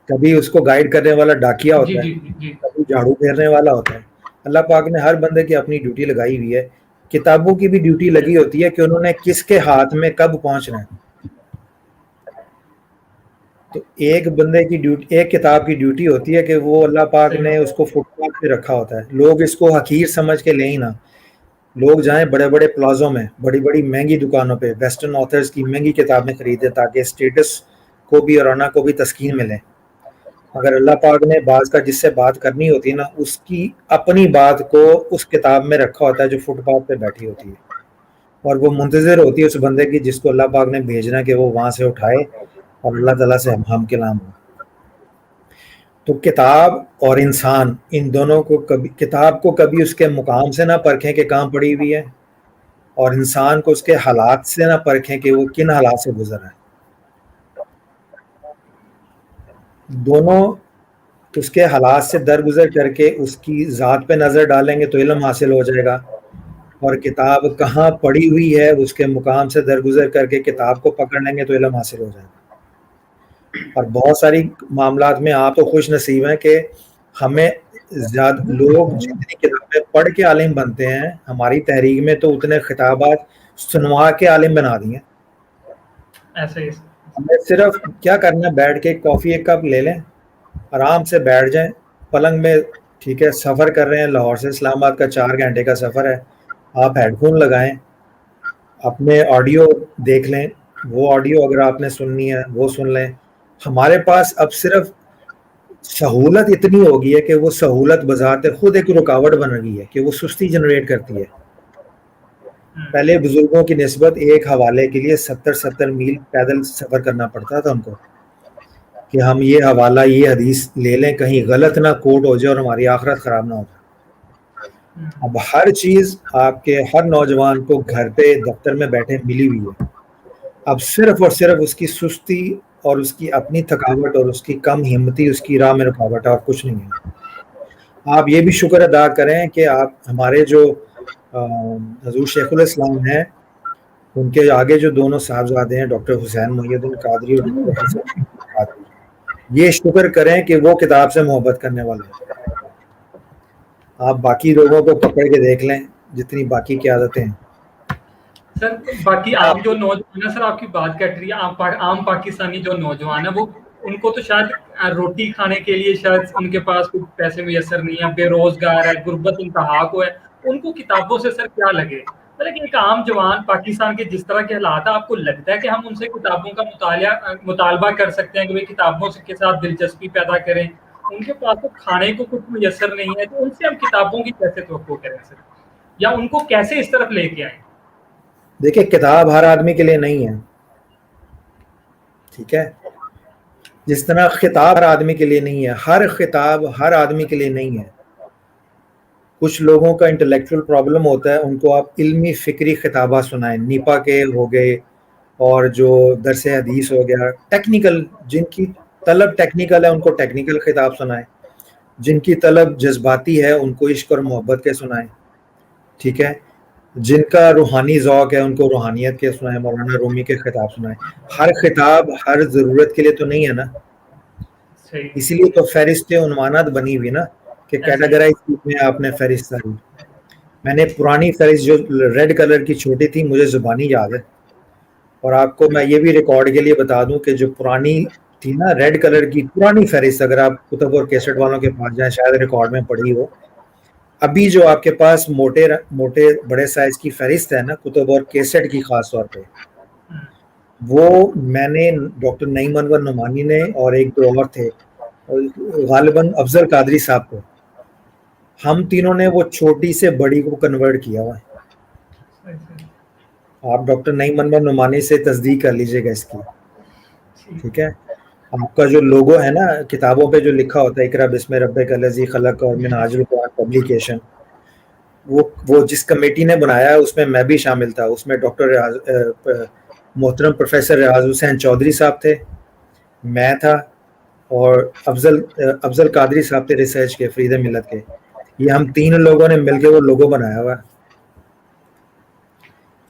کبھی اس کو گائیڈ کرنے والا ڈاکیا جی ہوتا جی ہے، جی کبھی جھاڑو پھیرنے والا ہوتا ہے. اللہ پاک نے ہر بندے کی اپنی ڈیوٹی لگائی ہوئی ہے. کتابوں کی بھی ڈیوٹی لگی ہوتی ہے کہ انہوں نے کس کے ہاتھ میں کب پہنچنا ہے. تو ایک بندے کی ڈیوٹی، ایک کتاب کی ڈیوٹی ہوتی ہے کہ وہ اللہ پاک صحیح نے بات. اس کو فٹ پاتھ پہ رکھا ہوتا ہے. لوگ اس کو حقیر سمجھ کے لیں ہی نہ. لوگ جائیں بڑے بڑے پلازوں میں، بڑی بڑی مہنگی دکانوں پہ ویسٹرن آتھرز کی مہنگی کتابیں خریدیں تاکہ اسٹیٹس کو بھی اور انا کو بھی تسکین ملے. اگر اللہ پاک نے بعض کا جس سے بات کرنی ہوتی ہے نا، اس کی اپنی بات کو اس کتاب میں رکھا ہوتا ہے جو فٹ پاتھ پہ بیٹھی ہوتی ہے، اور وہ منتظر ہوتی ہے اس بندے کی جس کو اللہ پاک نے بھیجنا کہ وہ وہاں سے اٹھائے اور اللہ تعالیٰ سے ہم کلام ہو. تو کتاب اور انسان، ان دونوں کو کبھی، کتاب کو کبھی اس کے مقام سے نہ پرکھیں کہ کہاں پڑی ہوئی ہے، اور انسان کو اس کے حالات سے نہ پرکھیں کہ وہ کن حالات سے گزر رہا ہے. دونوں اس کے حالات سے درگزر کر کے اس کی ذات پہ نظر ڈالیں گے تو علم حاصل ہو جائے گا، اور کتاب کہاں پڑی ہوئی ہے اس کے مقام سے درگزر کر کے کتاب کو پکڑ لیں گے تو علم حاصل ہو جائے گا. اور بہت ساری معاملات میں آپ تو خوش نصیب ہیں کہ ہمیں زیادہ لوگ جتنی کتابیں پڑھ کے عالم بنتے ہیں، ہماری تحریک میں تو اتنے خطابات سنوا کے عالم بنا دیے. ایسے ہی. ہمیں صرف کیا کرنا ہے، بیٹھ کے کافی ایک کپ لے لیں، آرام سے بیٹھ جائیں پلنگ میں. ٹھیک ہے، سفر کر رہے ہیں، لاہور سے اسلام آباد کا 4 گھنٹے کا سفر ہے، آپ ہیڈ فون لگائیں، اپنے آڈیو دیکھ لیں، وہ آڈیو اگر آپ نے سننی ہے وہ سن لیں. ہمارے پاس اب صرف سہولت اتنی ہوگی ہے کہ وہ سہولت بذات خود ایک رکاوٹ بن گئی ہے کہ وہ سستی جنریٹ کرتی ہے. پہلے بزرگوں کی نسبت ایک حوالے کے لیے 70 میل پیدل سفر کرنا پڑتا تھا ان کو کہ ہم یہ حوالہ، یہ حدیث لے لیں، کہیں غلط نہ کوٹ ہو جائے اور ہماری آخرت خراب نہ ہو جائے. اب ہر چیز آپ کے ہر نوجوان کو گھر پہ دفتر میں بیٹھے ملی ہوئی ہے. اب صرف اور صرف اس کی سستی اور اس کی اپنی تھکاوٹ اور اس کی کم ہمتی اس کی راہ میں رکاوٹ ہے، اور کچھ نہیں ہے. آپ یہ بھی شکر ادا کریں کہ آپ ہمارے جو حضور شیخ الاسلام ہیں، ان کے آگے جو دونوں صاحبزادے ہیں ڈاکٹر حسین محی الدین قادری اور ڈاکٹر حسین قادری، یہ شکر کریں کہ وہ کتاب سے محبت کرنے والے ہیں. آپ باقی لوگوں کو پکڑ کے دیکھ لیں جتنی باقی قیادتیں ہیں. سر باقی عام جو نوجوان ہے، سر آپ کی بات کٹ رہی ہے، عام پاکستانی جو نوجوان ہے وہ ان کو تو شاید روٹی کھانے کے لیے شاید ان کے پاس کچھ پیسے میسر نہیں ہے، بے روزگار ہے، غربت انتہا کو ہے. ان کو کتابوں سے سر کیا لگے؟ لیکن ایک عام جوان پاکستان کے جس طرح کے حالات ہیں، آپ کو لگتا ہے کہ ہم ان سے کتابوں کا مطالبہ کر سکتے ہیں کہ وہ کتابوں کے ساتھ دلچسپی پیدا کریں؟ ان کے پاس تو کھانے کو کچھ میسر نہیں ہے، تو ان سے ہم کتابوں کی کیسے توقع کریں سر، یا ان کو کیسے اس طرف لے کے آئیں؟ دیکھیں، کتاب ہر آدمی کے لیے نہیں ہے، ٹھیک ہے، جس طرح خطاب ہر آدمی کے لیے نہیں ہے، ہر خطاب ہر آدمی کے لیے نہیں ہے. کچھ لوگوں کا انٹلیکچوئل پرابلم ہوتا ہے، ان کو آپ علمی فکری خطابات سنائیں، نیپا کے ہو گئے اور جو درس حدیث ہو گیا، ٹیکنیکل، جن کی طلب ٹیکنیکل ہے ان کو ٹیکنیکل خطاب سنائیں، جن کی طلب جذباتی ہے ان کو عشق اور محبت کے سنائیں. ٹھیک ہے، جن کا روحانی ذوق ہے ان کو روحانیت کے سنائیں، مولانا رومی کے خطاب سنائیں. ہر خطاب ہر ضرورت کے لیے تو نہیں ہے نا، اسی لیے تو فہرست عنوانات بنی ہوئی نا کہ کیٹاگرائز میں آپ نے فہرست آئی. میں نے پرانی فہرست جو ریڈ کلر کی چھوٹی تھی مجھے زبانی یاد ہے، اور آپ کو میں یہ بھی ریکارڈ کے لیے بتا دوں کہ جو پرانی تھی نا ریڈ کلر کی پرانی فہرست، اگر آپ کتب اور کیسٹ والوں کے پاس جائیں شاید ریکارڈ میں پڑھی ہو، ابھی جو آپ کے پاس موٹے بڑے سائز کی فہرست ہے نا کتب اور کیسٹ کی، خاص طور پہ وہ میں نے ڈاکٹر نعیم انور نعمانی نے اور ایک دو اور تھے، غالباً افضل قادری صاحب کو، ہم تینوں نے وہ چھوٹی سے بڑی کو کنورٹ کیا ہوا ہے. آپ ڈاکٹر نعیم انور نعمانی سے تصدیق کر لیجئے گا اس کی. ٹھیک ہے، آپ کا جو لوگو ہے نا کتابوں پہ جو لکھا ہوتا ہے اقرا بسم ربک الذی خلق اور منہاج القرآن پبلیکیشن، وہ جس کمیٹی نے بنایا ہے اس میں میں بھی شامل تھا. اس میں ڈاکٹر محترم پروفیسر ریاض حسین چودھری صاحب تھے، میں تھا، اور افضل قادری صاحب تھے ریسرچ کے، فرید ملت کے. یہ ہم 3 لوگوں نے مل کے وہ لوگو بنایا ہوا.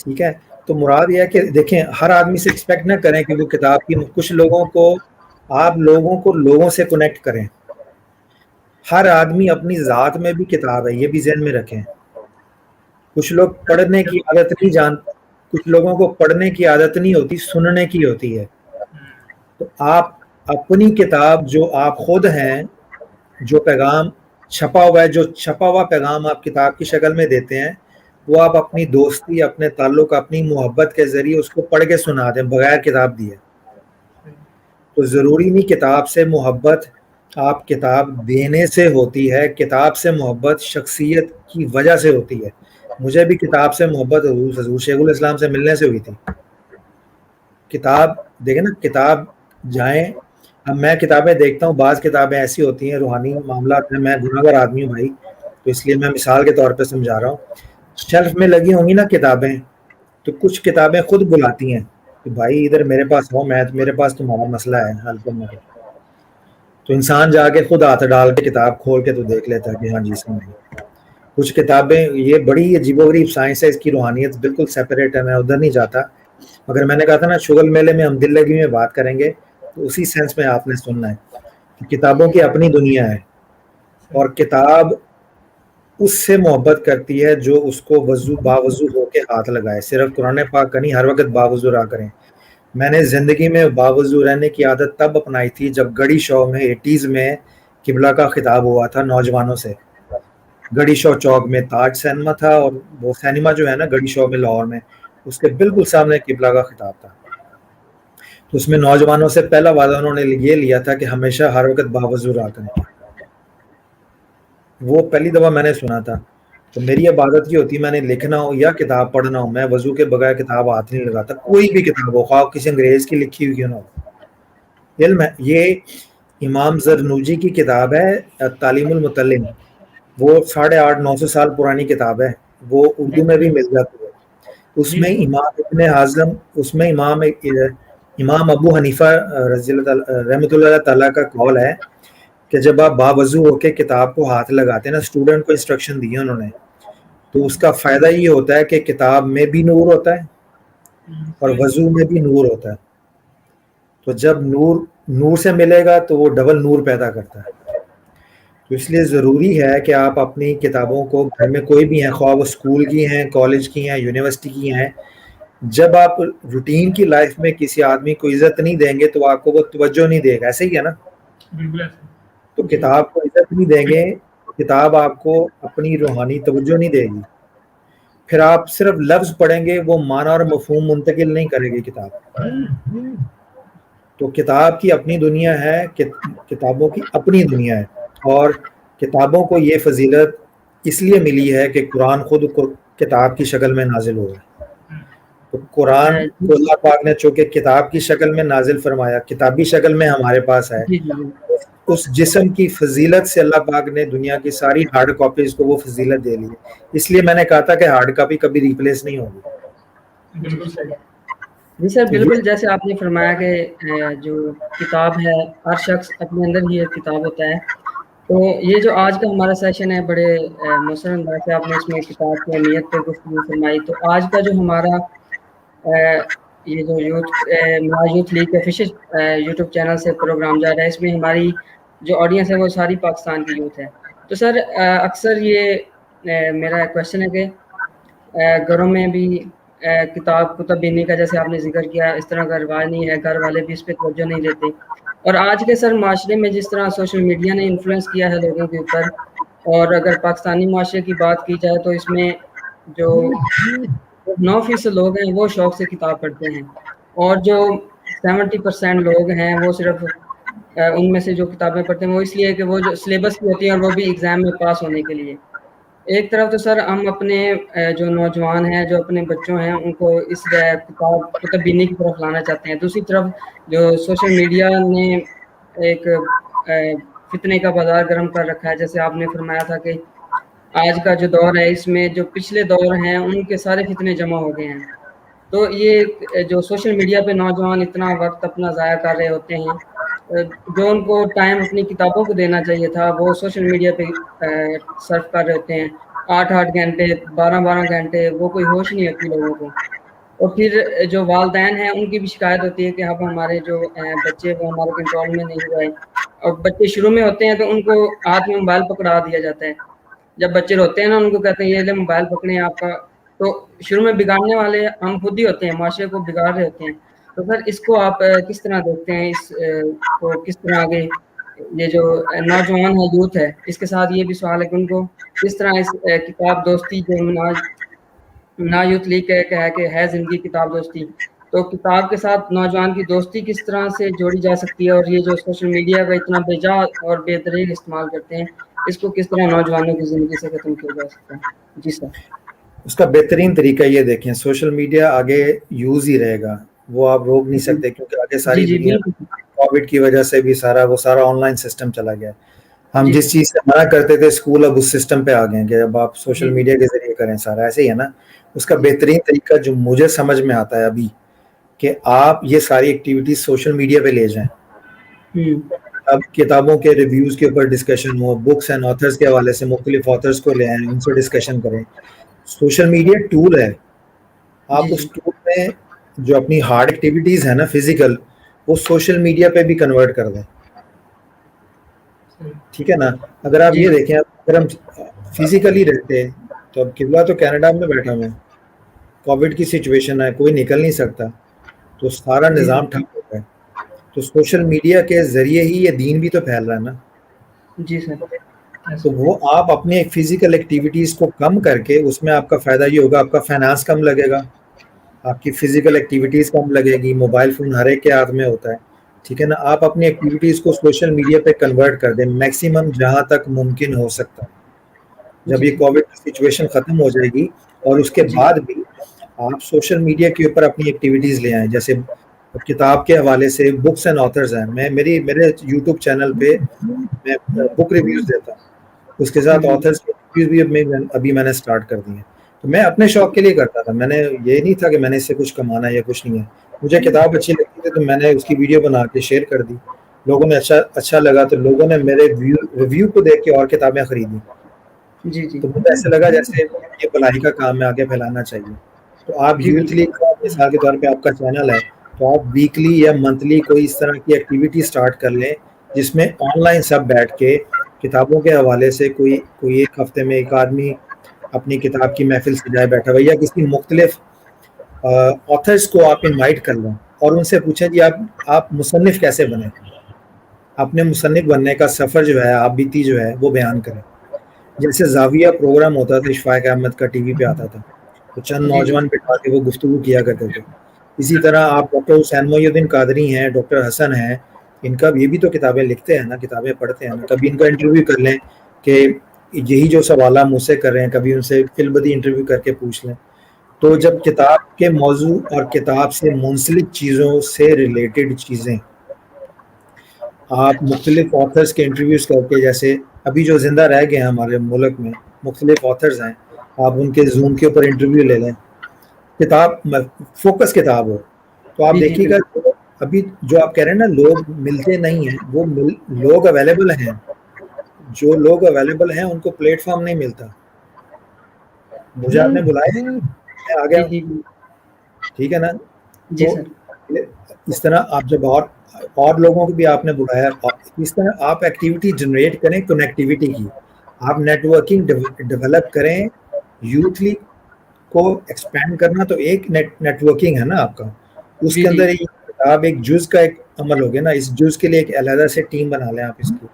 ٹھیک ہے، تو مراد یہ ہے کہ دیکھیں ہر آدمی سے ایکسپیکٹ نہ کریں کہ وہ کتاب کی، کچھ لوگوں کو آپ لوگوں کو لوگوں سے کنیکٹ کریں. ہر آدمی اپنی ذات میں بھی کتاب ہے, یہ بھی ذہن میں رکھیں. کچھ لوگ پڑھنے کی عادت نہیں کچھ لوگوں کو پڑھنے کی عادت نہیں ہوتی, سننے کی ہوتی ہے. تو آپ اپنی کتاب جو آپ خود ہیں, جو پیغام چھپا ہوا ہے, جو چھپا ہوا پیغام آپ کتاب کی شکل میں دیتے ہیں, وہ آپ اپنی دوستی, اپنے تعلق, اپنی محبت کے ذریعے اس کو پڑھ کے سنا دیں بغیر کتاب دیے. تو ضروری نہیں کتاب سے محبت آپ کتاب دینے سے ہوتی ہے, کتاب سے محبت شخصیت کی وجہ سے ہوتی ہے. مجھے بھی کتاب سے محبت حضور شیخ الاسلام سے ملنے سے ہوئی تھی. کتاب دیکھیں نا, کتاب جائیں. اب میں کتابیں دیکھتا ہوں, بعض کتابیں ایسی ہوتی ہیں روحانی معاملات میں, میں گناہگار آدمی ہوں بھائی, تو اس لیے میں مثال کے طور پہ سمجھا رہا ہوں. شیلف میں لگی ہوں گی نا کتابیں, تو کچھ کتابیں خود بلاتی ہیں کہ بھائی ادھر میرے پاس ہو, میرے پاس تمہارا مسئلہ ہے حل کرنے کا. تو انسان جا کے خود ہاتھ ڈال کے کتاب کھول کے تو دیکھ لیتا ہے کہ ہاں جی اس میں. کچھ کتابیں, یہ بڑی عجیب و غریب سائنس ہے, اس کی روحانیت بالکل سیپریٹ ہے, میں ادھر نہیں جاتا. مگر میں نے کہا تھا نا شغل میلے میں ہم دل لگی میں بات کریں گے, تو اسی سینس میں آپ نے سننا ہے کہ کتابوں کی اپنی دنیا ہے, اور کتاب اس سے محبت کرتی ہے جو اس کو باوضو ہو کے ہاتھ لگائے. صرف قرآن پاک کا نہیں, ہر وقت باوضو رہا کریں. میں نے زندگی میں باوضو رہنے کی عادت تب اپنائی تھی جب گڑی شو میں 80s میں قبلہ کا خطاب ہوا تھا نوجوانوں سے. گڑی شو چوک میں تاج سینما تھا, اور وہ سینما جو ہے نا گڑی شو میں لاہور میں, اس کے بالکل سامنے قبلہ کا خطاب تھا. تو اس میں نوجوانوں سے پہلا وعدہ انہوں نے یہ لیا تھا کہ ہمیشہ ہر وقت باوضو رہا کریں. وہ پہلی دفعہ میں نے سنا تھا. تو میری عبادت یہ ہوتی ہے, میں نے لکھنا ہو یا کتاب پڑھنا ہو, میں وضو کے بغیر کتاب ہاتھ نہیں لگاتا. کوئی بھی کتاب ہو, خواہ کسی انگریز کی لکھی ہوئی کیوں نہ ہو. علم ہے, یہ امام زرنوجی کی کتاب ہے تعلیم المتعلم, وہ 850-900 سال پرانی کتاب ہے, وہ اردو میں بھی مل جاتی ہے. اس میں امام ابن اعظم, اس میں امام ابو حنیفہ رضی اللہ رحمۃ اللہ تعالیٰ کا قول ہے کہ جب آپ باوضو ہو کے کتاب کو ہاتھ لگاتے ہیں نا, اسٹوڈنٹ کو انسٹرکشن دی ہے انہوں نے, تو اس کا فائدہ یہ ہوتا ہے کہ کتاب میں بھی نور ہوتا ہے اور وضو میں بھی نور ہوتا ہے. تو جب نور سے ملے گا تو وہ ڈبل نور پیدا کرتا ہے. تو اس لیے ضروری ہے کہ آپ اپنی کتابوں کو, گھر میں کوئی بھی ہیں, خواہ وہ اسکول کی ہیں, کالج کی ہیں, یونیورسٹی کی ہیں, جب آپ روٹین کی لائف میں کسی آدمی کو عزت نہیں دیں گے تو آپ کو وہ توجہ نہیں دے گا. ایسے ہی ہے نا, بالکل ایسے. تو کتاب کو عزت نہیں دیں گے, کتاب آپ کو اپنی روحانی توجہ نہیں دے گی. پھر آپ صرف لفظ پڑھیں گے, وہ معنی اور مفہوم منتقل نہیں کرے گی کتاب. تو کتاب کی اپنی دنیا ہے, کتابوں کی اپنی دنیا ہے, اور کتابوں کو یہ فضیلت اس لیے ملی ہے کہ قرآن خود کتاب کی شکل میں نازل ہوا ہے. تو قرآن کو اللہ پاک نے چونکہ کتاب کی شکل میں نازل فرمایا, کتابی شکل میں ہمارے پاس ہے, اس جسم کی فضیلت سے اللہ پاک نے دنیا کی ساری ہارڈ کاپیز کو وہ فضیلت دے لی ہے. اس لیے میں نے کہا تھا کہ ہارڈ کاپی کبھی ریپلیس نہیں ہوگی. بالکل صحیح. جی سر, بالکل جیسے آپ نے فرمایا کہ جو کتاب ہے ہر شخص اپنے اندر ہی ایک کتاب ہوتا ہے. تو یہ جو آج کا ہمارا سیشن ہے, بڑے مؤثر انداز سے آپ نے اس میں کتاب کی اہمیت پہ گفتگو فرمائی. تو آج کا جو ہمارا یہ جو یوتھ لیگ کے آفیشیل یوٹیوب چینل سے پروگرام جا رہا ہے, اس میں ہماری جو آڈینس ہے وہ ساری پاکستان کی یوتھ ہے. تو سر اکثر یہ میرا کویشچن ہے کہ گھروں میں بھی کتاب بینی کا جیسے آپ نے ذکر کیا, اس طرح کا رواج نہیں ہے, گھر والے بھی اس پہ توجہ نہیں دیتے. اور آج کے سر معاشرے میں جس طرح سوشل میڈیا نے انفلوئنس کیا ہے لوگوں کے اوپر, اور اگر پاکستانی معاشرے کی بات کی جائے تو اس میں جو 9% لوگ ہیں وہ شوق سے کتاب پڑھتے ہیں, اور جو 70% لوگ ہیں وہ صرف ان میں سے جو کتابیں پڑھتے ہیں وہ اس لیے کہ وہ جو سلیبس کی ہوتی ہیں اور وہ بھی ایگزام میں پاس ہونے کے لیے. ایک طرف تو سر ہم اپنے جو نوجوان ہیں, جو اپنے بچوں ہیں, ان کو اس کتاب بینی کی طرف لانا چاہتے ہیں. دوسری طرف جو سوشل میڈیا نے ایک فتنے کا بازار گرم کر رکھا ہے, جیسے آپ نے فرمایا تھا کہ آج کا جو دور ہے اس میں جو پچھلے دور ہیں ان کے سارے فتنے جمع ہو گئے ہیں. تو یہ جو سوشل میڈیا پہ نوجوان اتنا وقت اپنا ضائع کر رہے ہوتے ہیں, جو ان کو ٹائم اپنی کتابوں کو دینا چاہیے تھا وہ سوشل میڈیا پہ صرف کر رہے ہوتے ہیں. 8 گھنٹے 12 گھنٹے, وہ کوئی ہوش نہیں ہوتی لوگوں کو. اور پھر جو والدین ہیں ان کی بھی شکایت ہوتی ہے کہ اب ہمارے جو بچے وہ ہمارے کنٹرول میں نہیں ہوئے. اور بچے شروع میں ہوتے ہیں تو ان کو ہاتھ میں موبائل پکڑا دیا جاتا ہے. جب بچے روتے ہیں نا ان کو کہتے ہیں یہ لے موبائل پکڑیں آپ کا. تو شروع میں بگاڑنے والے ہم خود ہی ہوتے ہیں, معاشرے کو بگاڑ رہے ہوتے ہیں. تو پھر اس کو آپ کس طرح دیکھتے ہیں, اس کو کس طرح آگے یہ جو نوجوان ہے, یوتھ ہے, اس کے ساتھ یہ بھی سوال ہے کہ ان کو کس طرح اس کتاب دوستی جو نا یوتھ لیگ کا کہ ہے زندگی کتاب دوستی, تو کتاب کے ساتھ نوجوان کی دوستی کس طرح سے جوڑی جا سکتی ہے, اور یہ جو سوشل میڈیا کا اتنا بے جا اور بے دریغ استعمال کرتے ہیں اس کو کس طرح نوجوانوں کی زندگی سے ختم کیا جا سکتا ہے. جی سر. اس کا بہترین طریقہ یہ دیکھیں, سوشل میڈیا آگے یوز ہی رہے گا, وہ آپ روک نہیں سکتے, کیونکہ آگے جی ساری جی دنیا بالکل. کووڈ کی وجہ سے بھی سارا آن لائن سسٹم چلا گیا. ہم جی جس چیز سے منع کرتے تھے اسکول اب اس سسٹم پہ آ گئے ہیں کہ اب آپ سوشل جی میڈیا کے ذریعے کریں سارا, ایسے ہی ہے نا. اس کا جی بہترین طریقہ جو مجھے سمجھ میں آتا ہے ابھی, کہ آپ یہ ساری ایکٹیویٹیز سوشل میڈیا پہ لے جائیں. اب کتابوں کے ریویوز کے اوپر discussion who, books and authors کے حوالے سے مختلف آتھرز کو لے آئیں, ان سے ڈسکشن کریں. سوشل میڈیا ٹول ہے, آپ جی اس ٹول میں جو اپنی ہارڈ ایکٹیویٹیز ہیں نا فزیکل, وہ سوشل میڈیا پہ بھی کنورٹ کر دیں. ٹھیک ہے نا. اگر آپ جی یہ دیکھیں, اگر ہم فزیکلی رہتے ہیں تو اب قبلہ تو کینیڈا میں بیٹھا ہوا ہے, کووڈ کی سچویشن ہے, کوئی نکل نہیں سکتا, تو سارا جی نظام ٹھپ ہو گیا ہے. تو سوشل میڈیا کے ذریعے ہی یہ دین بھی تو پھیل رہا ہے نا. جی سر. تو وہ آپ اپنے فزیکل ایکٹیویٹیز کو کم کر کے, اس میں آپ کا فائدہ یہ ہوگا, آپ کا فائنانس کم لگے گا, آپ کی فزیکل ایکٹیویٹیز کم لگے گی. موبائل فون ہر ایک کے ہاتھ میں ہوتا ہے, ٹھیک ہے نا. آپ اپنی ایکٹیویٹیز کو سوشل میڈیا پہ کنورٹ کر دیں میکسیمم جہاں تک ممکن ہو سکتا ہے. جب جی یہ کووڈ کی سچویشن ختم ہو جائے گی, اور اس کے جی بعد بھی آپ سوشل میڈیا کے اوپر اپنی ایکٹیویٹیز لے آئیں. جیسے کتاب کے حوالے سے بکس اینڈ آتھرز ہیں, میرے یوٹیوب چینل پہ میں بک ریویوز دیتا ہوں, اس کے ساتھ آتھرز کے ریویوز بھی ابھی میں نے اسٹارٹ کر دی ہیں. تو میں اپنے شوق کے لیے کرتا تھا, میں نے یہ نہیں تھا کہ میں نے اس سے کچھ کمانا ہے یا کچھ نہیں ہے. مجھے کتاب اچھی لگتی تھی تو میں نے اس کی ویڈیو بنا کے شیئر کر دی, لوگوں نے اچھا لگا تو لوگوں نے میرے ریویو کو دیکھ کے اور کتابیں خریدی. جی جی تو مجھے ایسا لگا جیسے یہ بھلائی کا کام ہے, آگے پھیلانا چاہیے. تو آپ جی یوتھ بالکل. لیگ کا مثال کے طور پہ آپ کا چینل ہے, تو آپ ویکلی یا منتھلی کوئی اس طرح کی ایکٹیویٹی سٹارٹ کر لیں جس میں آن لائن سب بیٹھ کے کتابوں کے حوالے سے کوئی ایک ہفتے میں ایک آدمی اپنی کتاب کی محفل سجائے بیٹھا ہوا, یا کسی مختلف آتھرس کو آپ انوائٹ کر لیں اور ان سے پوچھیں جی آپ مصنف کیسے بنے, اپنے مصنف بننے کا سفر جو ہے, آپ بیتی جو ہے, وہ بیان کریں. جیسے زاویہ پروگرام ہوتا تھا اشفاق احمد کا ٹی وی پہ آتا تھا, تو چند جی جی نوجوان بٹھا کے وہ گفتگو کیا کرتے تھے. اسی طرح آپ ڈاکٹر حسین محی الدین قادری ہیں, ڈاکٹر حسن ہیں, ان کا یہ بھی تو کتابیں لکھتے ہیں نا, کتابیں پڑھتے ہیں نا. کبھی ان کا انٹرویو کر لیں کہ یہی جو سوال آپ مجھ سے کر رہے ہیں, کبھی ان سے فی البدی انٹرویو کر کے پوچھ لیں. تو جب کتاب کے موضوع اور کتاب سے منسلک چیزوں سے ریلیٹڈ چیزیں آپ مختلف آتھرز کے انٹرویوز کر کے, جیسے ابھی جو زندہ رہ گئے ہیں ہمارے ملک میں مختلف آتھرز ہیں, آپ ان کے زوم کے اوپر انٹرویو لے لیں, کتاب فوکس کتاب ہو, تو آپ جی جی دیکھیے گا بالکل. ابھی جو آپ کہہ رہے ہیں نا لوگ ملتے نہیں ہیں, وہ لوگ اویلیبل ہیں, جو لوگ اویلیبل ہیں ان کو پلیٹ فارم نہیں ملتا. مجھے آپ نے بلایا, میں آ گیا, جی جی ٹھیک ہے نا. جی تو سر. اس طرح آپ جب اور لوگوں کو بھی آپ نے بلایا, اس طرح آپ ایکٹیویٹی جنریٹ کریں کنیکٹیوٹی کی, آپ نیٹ ورکنگ ڈیولپ کریں. یوتھ لیگ کو ایکسپینڈ کرنا تو ایک نیٹ ورکنگ ہے نا آپ کا, اس جی کے جی اندر آپ ایک جز کا ایک عمل ہو گیا نا. اس جز کے لیے ایک علیحدہ سے ٹیم بنا لیں آپ اس کی,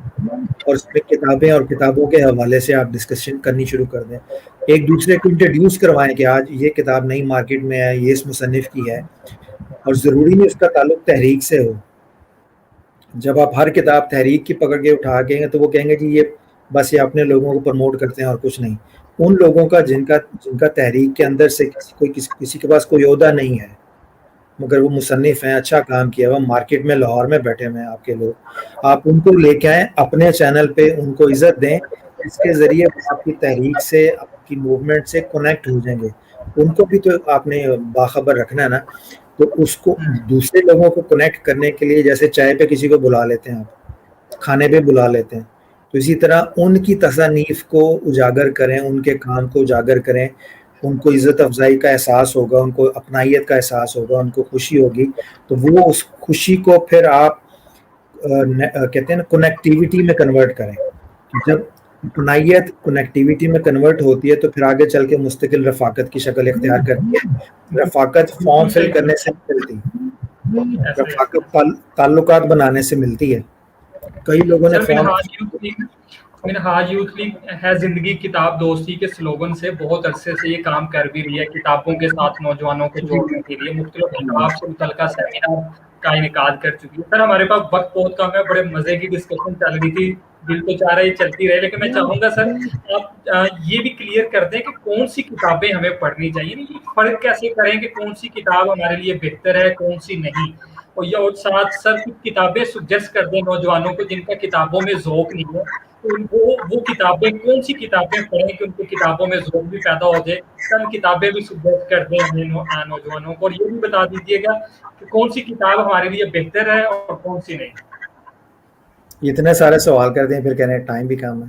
اور اس میں کتابیں اور کتابوں کے حوالے سے آپ ڈسکشن کرنی شروع کر دیں. ایک دوسرے کو انٹروڈیوس کروائیں کہ آج یہ کتاب نئی مارکیٹ میں ہے, یہ اس مصنف کی ہے, اور ضروری نہیں اس کا تعلق تحریک سے ہو. جب آپ ہر کتاب تحریک کی پکڑ کے اٹھا کے گے تو وہ کہیں گے جی یہ بس یہ اپنے لوگوں کو پروموٹ کرتے ہیں اور کچھ نہیں. ان لوگوں کا جن کا تحریک کے اندر سے کسی کے پاس کوئی عہدہ نہیں ہے مگر وہ مصنف ہیں, اچھا کام کیا ہوا, مارکیٹ میں لاہور میں بیٹھے ہوئے ہیں آپ کے لوگ, آپ ان کو لے کے آئیں اپنے چینل پہ, ان کو عزت دیں, اس کے ذریعے آپ کی تحریک سے, آپ کی موومنٹ سے کنیکٹ ہو جائیں گے. ان کو بھی تو آپ نے باخبر رکھنا ہے نا. تو اس کو دوسرے لوگوں کو کنیکٹ کرنے کے لیے, جیسے چائے پہ کسی کو بلا لیتے ہیں آپ, کھانے پہ بلا لیتے ہیں, تو اسی طرح ان کی تصانیف کو اجاگر کریں, ان کے کام کو اجاگر کریں. ان کو عزت افزائی کا احساس ہوگا, ان کو اپنائیت کا احساس ہوگا, ان کو خوشی ہوگی, تو وہ اس خوشی کو پھر آپ کہتے ہیں نا کنیکٹیوٹی میں کنورٹ کریں. جب اپنائیت کنیکٹیوٹی میں کنورٹ ہوتی ہے تو پھر آگے چل کے مستقل رفاقت کی شکل اختیار کرتی ہے. رفاقت فارم فل کرنے سے ملتی, رفاقت تعلقات بنانے سے ملتی ہے. کئی لوگوں نے منہاج یوتھ لیگ ہے زندگی کتاب دوستی کے سلوگن سے بہت عرصے سے یہ کام کر بھی رہی ہے, کتابوں کے ساتھ نوجوانوں کو جوڑنے کے لیے مختلف کتاب سے متعلقہ سیمینار کا انعقاد کر چکی ہے. سر ہمارے پاس وقت بہت کم ہے, بڑے مزے کی ڈسکشن چل رہی تھی, دل تو چاہ رہا ہے چلتی رہے, لیکن میں چاہوں گا سر آپ یہ بھی کلیئر کر دیں کہ کون سی کتابیں ہمیں پڑھنی چاہیے, فرق کیسے کریں کہ کون سی کتاب ہمارے لیے بہتر ہے کون سی نہیں, اور ساتھ سر کچھ کتابیں سجیسٹ کر دیں نوجوانوں کو جن کا کتابوں میں ذوق نہیں ہے, ان کو وہ کتابیں کون سی کتابیں پڑھیں کہ ان کو کتابوں میں ذوق بھی پیدا ہو جائے. چند کتابیں بھی سجیسٹ کر دیں ہمیں نوجوانوں کو, اور یہ بھی بتا دیجیے گا کہ کون سی کتاب ہمارے لیے بہتر ہے اور کون سی نہیں. اتنے سارے سوال کر دیں پھر کہنے ٹائم بھی کم ہے.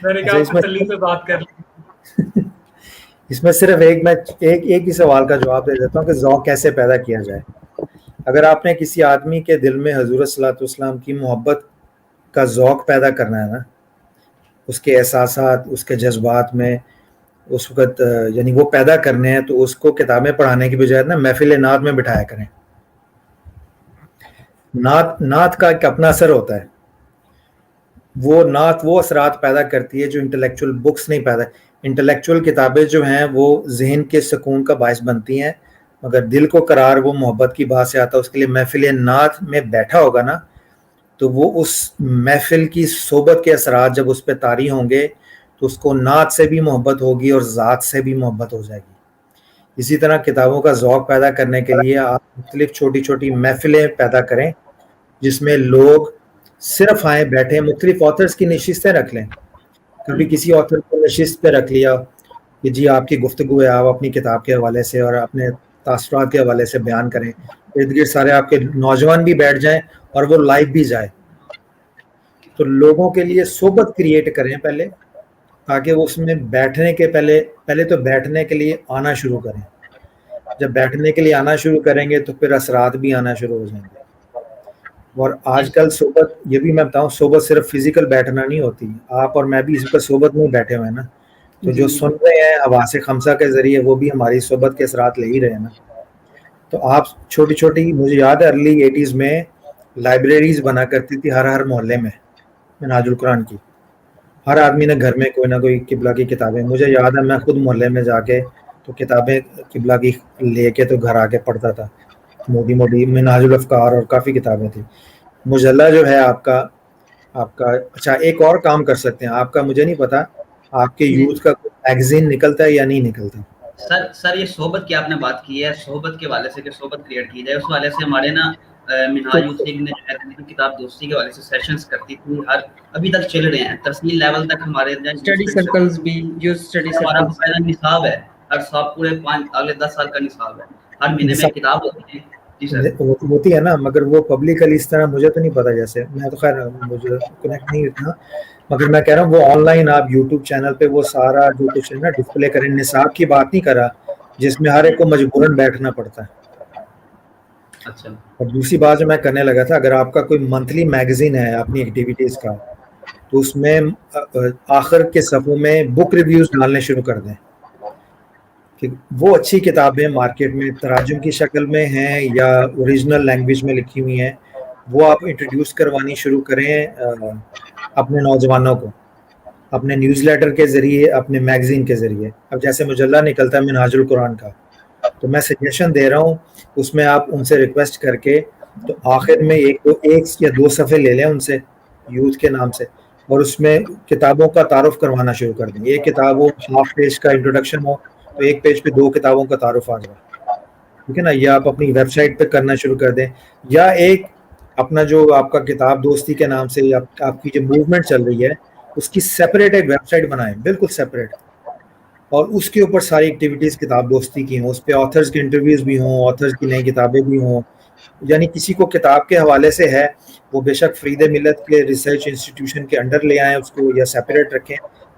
میں نے کہا تسلی سے بات کر لی. اس میں صرف میں ایک ہی سوال کا جواب دے دیتا ہوں کہ ذوق کیسے پیدا کیا جائے. اگر آپ نے کسی آدمی کے دل میں حضور صلی اللہ علیہ وسلم کی محبت کا ذوق پیدا کرنا ہے نا, اس کے احساسات, اس کے جذبات میں اس وقت یعنی وہ پیدا کرنے ہیں, تو اس کو کتابیں پڑھانے کی بجائے نا محفل نعت میں بٹھایا کریں. نعت کا ایک اپنا اثر ہوتا ہے, وہ نعت وہ اثرات پیدا کرتی ہے جو انٹلیکچوئل بکس نہیں پیدا. انٹلیکچوئل کتابیں جو ہیں وہ ذہن کے سکون کا باعث بنتی ہیں, مگر دل کو قرار وہ محبت کی بات سے آتا ہے. اس کے لیے محفل نعت میں بیٹھا ہوگا نا, تو وہ اس محفل کی صحبت کے اثرات جب اس پہ طاری ہوں گے تو اس کو نعت سے بھی محبت ہوگی اور ذات سے بھی محبت ہو جائے گی. اسی طرح کتابوں کا ذوق پیدا کرنے کے لیے آپ مختلف چھوٹی چھوٹی محفلیں پیدا کریں جس میں لوگ صرف آئیں بیٹھیں, مختلف آتھرز کی نشستیں رکھ لیں. کبھی کسی آتھر کو نشست پہ رکھ لیا کہ جی آپ کی گفتگو ہے, آپ اپنی کتاب کے حوالے سے اور اپنے تاثرات کے حوالے سے بیان کریں. ارد گرد سارے آپ کے نوجوان بھی بیٹھ جائیں اور وہ لائیو بھی جائے. تو لوگوں کے لیے صحبت کریٹ کریں پہلے, تاکہ وہ اس میں بیٹھنے کے پہلے تو بیٹھنے کے لیے آنا شروع کریں. جب بیٹھنے کے لیے آنا شروع کریں گے تو پھر اثرات بھی آنا شروع ہو جائیں گے. اور آج کل صحبت, یہ بھی میں بتاؤں, صحبت صرف فزیکل بیٹھنا نہیں ہوتی. آپ اور میں بھی اس پر صحبت میں بیٹھے ہوئے ہیں نا, تو جو سن رہے ہیں حواس خمسہ کے ذریعے وہ بھی ہماری صحبت کے اثرات لے ہی رہے ہیں نا. تو آپ چھوٹی چھوٹی, مجھے یاد ہے ارلی 80s میں لائبریریز بنا کرتی تھی ہر محلے میں منہاج القرآن کی. ہر آدمی نے گھر میں کوئی نہ کوئی قبلہ کی کتابیں, مجھے یاد ہے میں خود محلے میں جا کے تو کتابیں قبلہ کی لے کے تو گھر آ کے پڑھتا تھا. موٹی موٹی منہاج الافکار اور کافی کتابیں تھیں. مجلہ جو ہے آپ کا اچھا ایک اور کام کر سکتے ہیں آپ کا, مجھے نہیں پتا آپ کے یوتھ کا میگزین نکلتا ہے یا نہیں نکلتا. سر یہ صحبت کی آپ نے بات کی ہے, صحبت کے حوالے سے کہ صحبت کریٹ کی جائے, اس حوالے سے ہمارے نا منہاج یوتھ لیگ نے کتاب دوستی کے حوالے سے سیشنز کرتی تھی, ابھی تک چل رہے ہیں. ترسیل لیول تک ہمارے اسٹڈی سرکلز بھی, جو اسٹڈی ہمارا باقاعدہ نصاب ہے, ہر صاحب پورے اگلے 10 سال کا نصاب ہے, ہر مہینے میں کتاب ہوتی ہے. ہوتی ہے نا, مگر وہ پبلکلی اس طرح مجھے تو نہیں پتا. جیسے میں تو خیر مجھے کنیکٹ نہیں اتنا, مگر میں کہہ رہا ہوں وہ آن لائن آپ یوٹیوب چینل پہ وہ سارا جو کچھ ہے نا ڈسپلے کریں. نصاب کی بات نہیں کر رہا جس میں ہر ایک کو مجبوراً بیٹھنا پڑتا ہے. اچھا. اور دوسری بات جو میں کرنے لگا تھا, اگر آپ کا کوئی منتھلی میگزین ہے اپنی ایکٹیویٹیز کا, تو اس میں آخر کے صفحوں میں بک ریویوز ڈالنے شروع کر دیں کہ وہ اچھی کتابیں مارکیٹ میں تراجم کی شکل میں ہیں یا اوریجنل لینگویج میں لکھی ہوئی ہیں, وہ آپ انٹروڈیوس کروانی شروع کریں اپنے نوجوانوں کو, اپنے نیوز لیٹر کے ذریعے, اپنے میگزین کے ذریعے. اب جیسے مجلہ نکلتا ہے منہاج القرآن کا, تو میں سجیشن دے رہا ہوں اس میں آپ ان سے ریکویسٹ کر کے تو آخر میں ایک یا دو صفحے لے لیں ان سے یوتھ کے نام سے, اور اس میں کتابوں کا تعارف کروانا شروع کر دیں. ایک کتاب ہو, ہاف پیج کا انٹروڈکشن ہو, تو ایک پیج پہ 2 کتابوں کا تعارف آ جائے, ٹھیک ہے نا. یا آپ اپنی ویب سائٹ پہ کرنا شروع کر دیں, یا ایک اپنا جو آپ کا کتاب دوستی کے نام سے آپ کی جو موومنٹ چل رہی ہے اس کی سیپریٹ ایک ویب سائٹ بنائیں, بالکل سیپریٹ, اور اس کے اوپر ساری ایکٹیویٹیز کتاب دوستی کی ہوں. اس پہ آتھرز کے انٹرویوز بھی ہوں, آتھرز کی نئی کتابیں بھی ہوں. یعنی کسی کو کتاب کے حوالے سے ہے وہ بے شک فرید ملت کے ریسرچ انسٹیٹیوشن کے انڈر لے آئیں اس کو, یا سیپریٹ رکھیں,